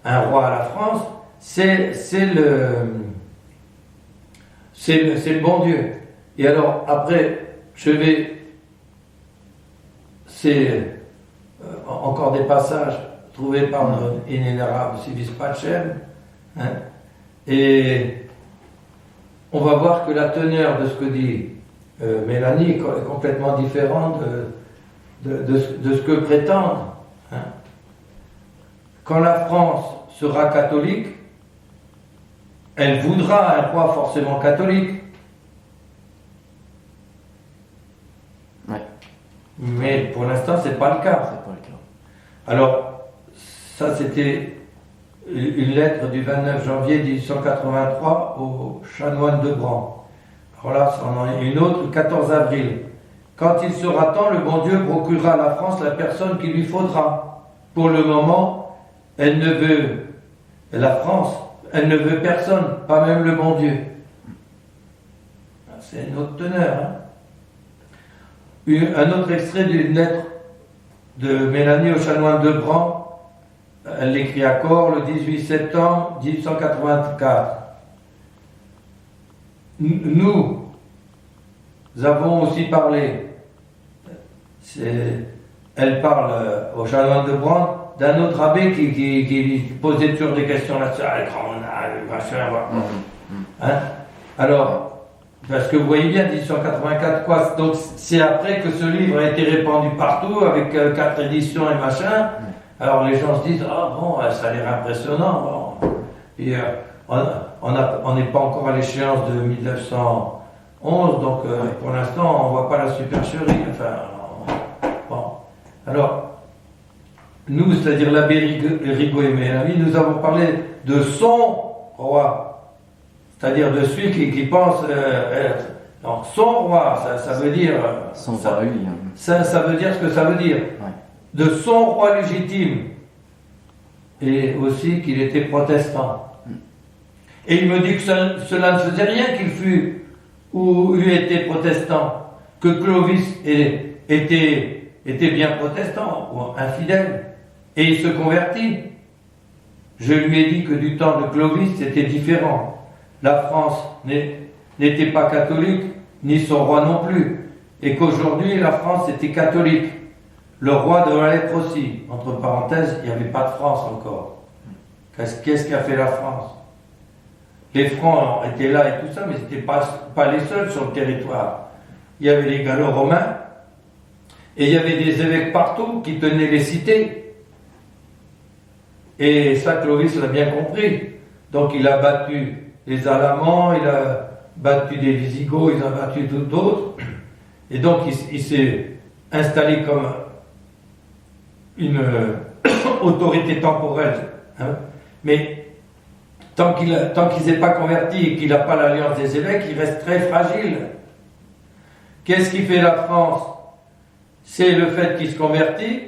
un roi à la France, c'est le bon Dieu. Et alors, après, c'est encore des passages trouvés par notre inénarrable Civis Pacem, hein, et on va voir que la teneur de ce que dit Mélanie est complètement différente de ce que prétendent. Hein. Quand la France sera catholique, elle voudra un roi forcément catholique. Ouais. Mais pour l'instant, c'est pas le cas. C'est pas le cas. Alors, ça c'était une lettre du 29 janvier 1883 au chanoine de Bran. Alors là, ça en est une autre, le 14 avril. Quand il sera temps, le bon Dieu procurera à la France la personne qu'il lui faudra. Pour le moment, la France, elle ne veut personne, pas même le bon Dieu. C'est une autre teneur. Hein. Un autre extrait d'une lettre de Mélanie au chanoine de Bran. Elle l'écrit à Corps le 18 septembre 1884. Nous avons aussi parlé, elle parle au chanoine de Bran d'un autre abbé qui posait toujours des questions là-dessus, le grand monarque, machin, hein. Alors, parce que vous voyez bien, 1884, quoi, donc c'est après que ce livre a été répandu partout, avec 4 éditions et machin. Alors les gens se disent, bon, ça a l'air impressionnant, bon. Et on n'est pas encore à l'échéance de 1911, donc pour l'instant, on ne voit pas la supercherie, enfin, bon. Alors, nous, c'est-à-dire l'abbé Rigaud et Mélanie, nous avons parlé de son roi. C'est-à-dire de celui qui pense être. Donc, son roi, ça veut dire. Son roi, lui. Ça veut dire ce que ça veut dire. Ouais. De son roi légitime. Et aussi qu'il était protestant. Et il me dit que cela ne faisait rien qu'il fût ou eût été protestant. Que Clovis était bien protestant ou infidèle. Et il se convertit. Je lui ai dit que du temps de Clovis, c'était différent. La France n'était pas catholique, ni son roi non plus, et qu'aujourd'hui la France était catholique. Le roi devrait l'être aussi. Entre parenthèses, il n'y avait pas de France encore. Qu'est-ce qu'a fait la France? Les Francs étaient là et tout ça, mais ce n'étaient pas les seuls sur le territoire. Il y avait les Gallo-Romains, et il y avait des évêques partout qui tenaient les cités. Et ça, Clovis l'a bien compris. Donc il a battu les Alamans, il a battu des Visigoths, il a battu d'autres. Et donc il s'est installé comme une autorité temporelle. Hein. Mais tant qu'il ne s'est pas converti et qu'il n'a pas l'alliance des évêques, il reste très fragile. Qu'est-ce qui fait la France? C'est le fait qu'il se convertit,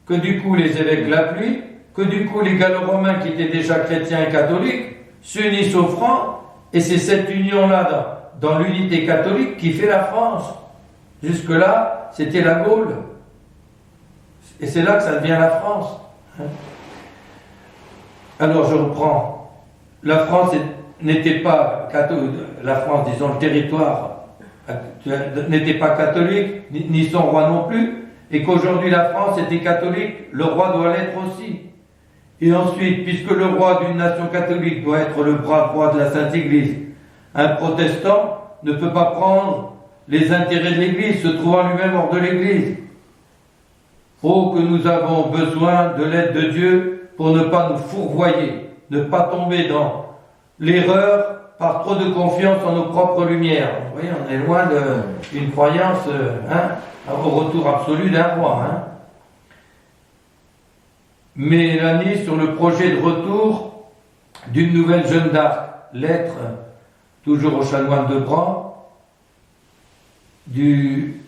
que du coup les évêques l'appuient, que du coup les gallo-romains qui étaient déjà chrétiens et catholiques s'unissent au franc, et c'est cette union-là dans l'unité catholique qui fait la France. Jusque-là, c'était la Gaule. Et c'est là que ça devient la France. Alors je reprends. La France n'était pas catholique, la France, disons le territoire, n'était pas catholique, ni son roi non plus, et qu'aujourd'hui la France était catholique, le roi doit l'être aussi. Et ensuite, puisque le roi d'une nation catholique doit être le brave roi de la Sainte Église, un protestant ne peut pas prendre les intérêts de l'Église, se trouvant lui-même hors de l'Église. Oh, que nous avons besoin de l'aide de Dieu pour ne pas nous fourvoyer, ne pas tomber dans l'erreur par trop de confiance en nos propres lumières. Vous voyez, on est loin d'une croyance au retour absolu d'un roi. Mélanie sur le projet de retour d'une nouvelle Jeanne d'Arc. Lettre, toujours au chanoine de Bran, du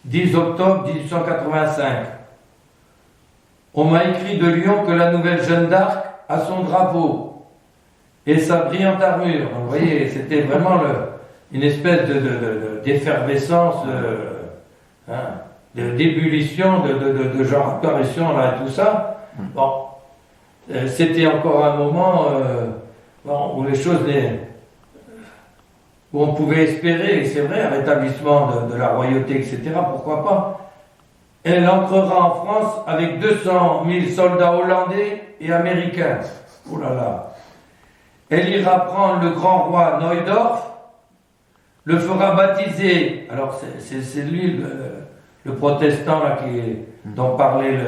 10 octobre 1885. On m'a écrit de Lyon que la nouvelle Jeanne d'Arc a son drapeau et sa brillante armure. Vous voyez, c'était vraiment une espèce d'effervescence, d'ébullition, de genre apparition là et tout ça. Bon, c'était encore un moment où les choses où on pouvait espérer, et c'est vrai, un rétablissement de la royauté, etc. Pourquoi pas? Elle entrera en France avec 200 000 soldats hollandais et américains. Oh là là. Elle ira prendre le grand roi Neudorf, le fera baptiser. Alors c'est lui le protestant là dont parlait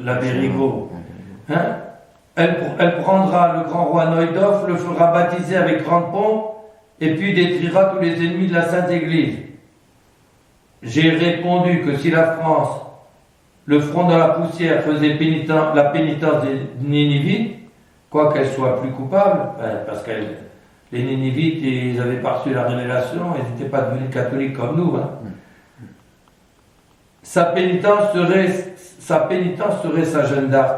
l'abbé Rigaud. Elle prendra le grand roi Neudorf, le fera baptiser avec grande pompe, et puis détruira tous les ennemis de la Sainte Église. J'ai répondu que si la France, le front dans la poussière, faisait la pénitence des Ninivites, quoiqu'elle soit plus coupable, parce que les Ninivites, ils n'avaient pas reçu la révélation, ils n'étaient pas devenus catholiques comme nous. Sa pénitence serait sa Jeanne d'Arc.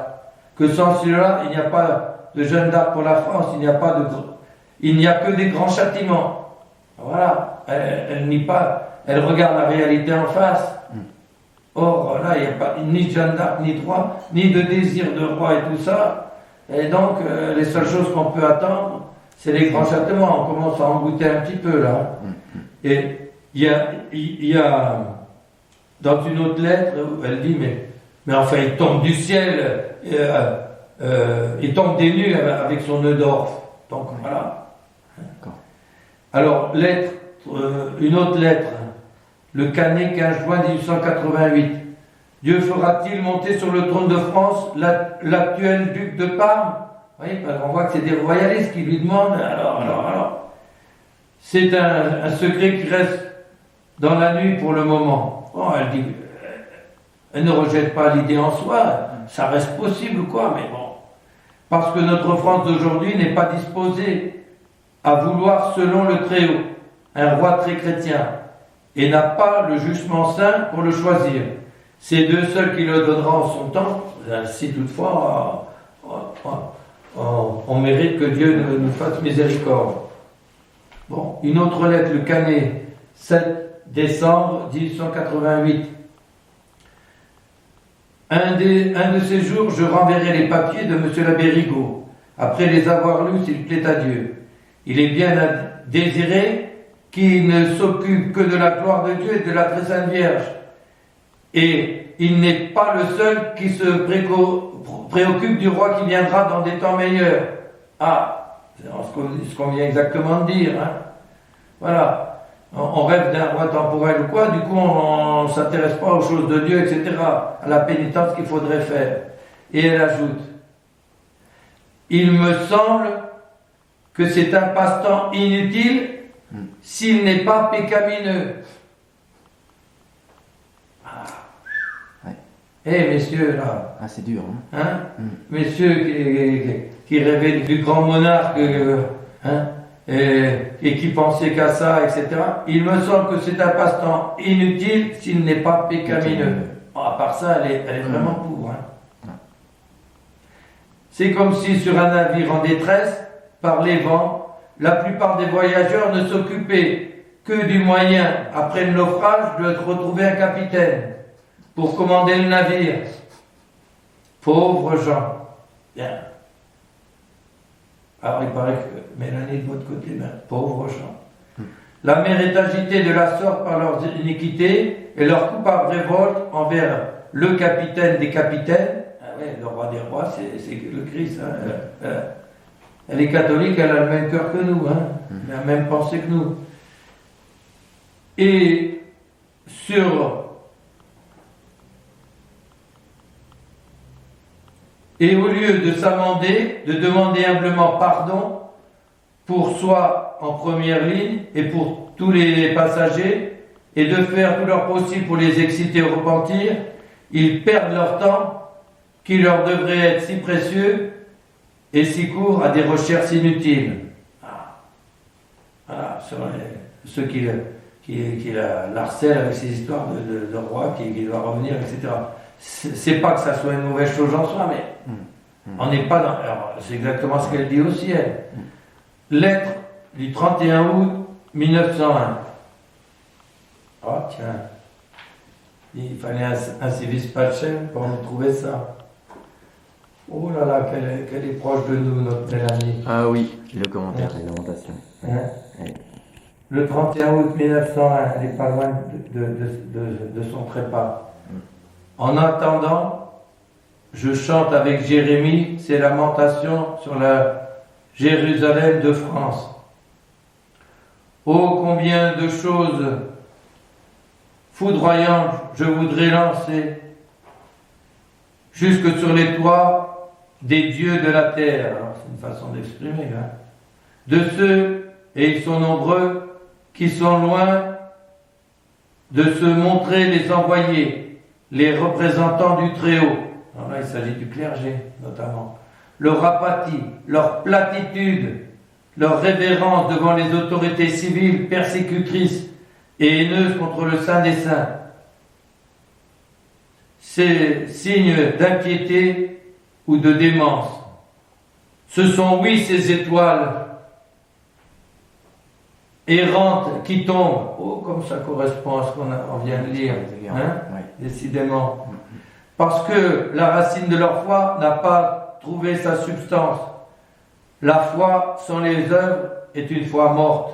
Que sans cela, il n'y a pas de Jeanne d'Arc pour la France, il n'y a que des grands châtiments. Voilà, elle nie pas. Elle regarde la réalité en face. Or, là, il n'y a pas ni de Jeanne d'Arc, ni de roi, ni de désir de roi et tout ça. Et donc, les seules choses qu'on peut attendre, c'est les grands châtiments. On commence à en goûter un petit peu, là. Et il y a dans une autre lettre, elle dit, mais enfin, il tombe du ciel, il tombe des nues avec son Neudorf. Donc, voilà. Alors, une autre lettre, le Canet, 15 juin 1888. Dieu fera-t-il monter sur le trône de France l'actuel duc de Parme? Vous voyez, on voit que c'est des royalistes qui lui demandent. Alors. C'est un secret qui reste dans la nuit pour le moment. Bon, elle dit, elle ne rejette pas l'idée en soi, ça reste possible quoi, mais bon. Parce que notre France d'aujourd'hui n'est pas disposée à vouloir selon le Très-Haut, un roi très chrétien, et n'a pas le jugement saint pour le choisir. C'est Dieu seul qui le donnera en son temps, si toutefois on mérite que Dieu nous fasse miséricorde. Bon, une autre lettre, le Canet, 7 décembre 1888. Un de ces jours, je renverrai les papiers de M. l'abbé Rigaud, après les avoir lus, s'il plaît à Dieu. Il est bien à désirer qu'il ne s'occupe que de la gloire de Dieu et de la très sainte Vierge. Et il n'est pas le seul qui se préoccupe du roi qui viendra dans des temps meilleurs. Ah, c'est ce qu'on vient exactement de dire. Voilà. On rêve d'un roi temporel ou quoi, du coup on ne s'intéresse pas aux choses de Dieu, etc., à la pénitence qu'il faudrait faire. Et elle ajoute, il me semble que c'est un passe-temps inutile s'il n'est pas pécamineux. Messieurs, là. Ah, c'est dur, Messieurs qui rêvaient du grand monarque, et qui pensait qu'à ça, etc. Il me semble que c'est un passe-temps inutile s'il n'est pas pécamineux. Bon, à part ça, elle est vraiment pour. Hein. C'est comme si sur un navire en détresse, par les vents, la plupart des voyageurs ne s'occupaient que du moyen, après le naufrage, de retrouver un capitaine pour commander le navire. Pauvres gens. Bien. Alors il paraît que Mélanie de votre côté, ben, pauvres gens. La mer est agitée de la sorte par leurs iniquités et leur coupable révolte envers le capitaine des capitaines. Ah ouais, le roi des rois, c'est le Christ. Hein. Elle est catholique, elle a le même cœur que nous, hein. Elle a la même pensée que nous. Et au lieu de s'amender, de demander humblement pardon pour soi en première ligne et pour tous les passagers, et de faire tout leur possible pour les exciter au repentir, ils perdent leur temps qui leur devrait être si précieux et si court à des recherches inutiles. Voilà, sur ceux qui l'harcèlent avec ces histoires de roi qui doit revenir, etc. C'est pas que ça soit une mauvaise chose en soi, mais on n'est pas dans... Alors, c'est exactement ce qu'elle dit aussi, elle. Lettre du 31 août 1901. Oh, tiens. Il fallait un civis pacem pour nous trouver ça. Oh là là, qu'elle est proche de nous, notre Mélanie. Ah oui, le commentaire, l'alimentation. Hein? Oui. Le 31 août 1901, elle n'est pas loin de son trépas. En attendant, je chante avec Jérémie ses lamentations sur la Jérusalem de France. Oh, combien de choses foudroyantes je voudrais lancer jusque sur les toits des dieux de la terre. Alors, c'est une façon d'exprimer, hein. De ceux, et ils sont nombreux, qui sont loin de se montrer les envoyés, les représentants du Très-Haut. Alors là, il s'agit du clergé, notamment. Leur apathie, leur platitude, leur révérence devant les autorités civiles persécutrices et haineuses contre le Saint des Saints. Ces signes d'impiété ou de démence. Ce sont, oui, ces étoiles errantes qui tombent. Oh, comme ça correspond à ce qu'on vient de lire, hein, décidément. Parce que la racine de leur foi n'a pas trouvé sa substance. La foi sans les œuvres est une foi morte.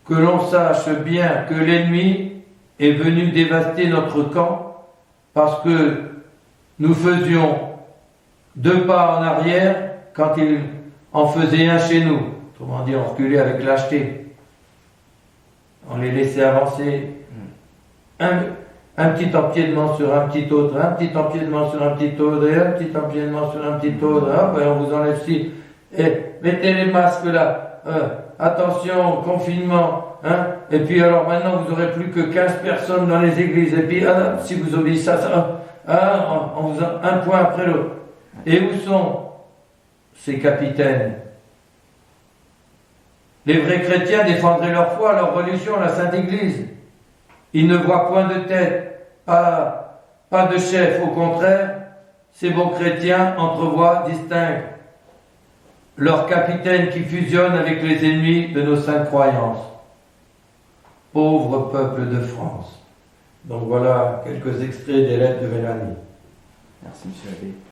Que l'on sache bien que l'ennemi est venu dévaster notre camp parce que nous faisions 2 pas en arrière quand il en faisait un chez nous. Autrement dit, on reculait avec lâcheté. On les laissait avancer. Un petit empiédement sur un petit autre, un petit empiédement sur un petit autre, et un petit empiédement sur un petit autre. Hop, et on vous enlève ci. Et mettez les masques là. Attention, confinement. Hein, et puis alors maintenant, vous n'aurez plus que 15 personnes dans les églises. Et puis, si vous obéissez à ça, on vous a un point après l'autre. Et où sont ces capitaines? Les vrais chrétiens défendraient leur foi, leur religion, la Sainte Église. Ils ne voient point de tête, pas de chef. Au contraire, ces bons chrétiens entrevoient, distinguent leur capitaine qui fusionne avec les ennemis de nos saintes croyances. Pauvre peuple de France. Donc voilà quelques extraits des lettres de Mélanie. Merci, monsieur l'abbé.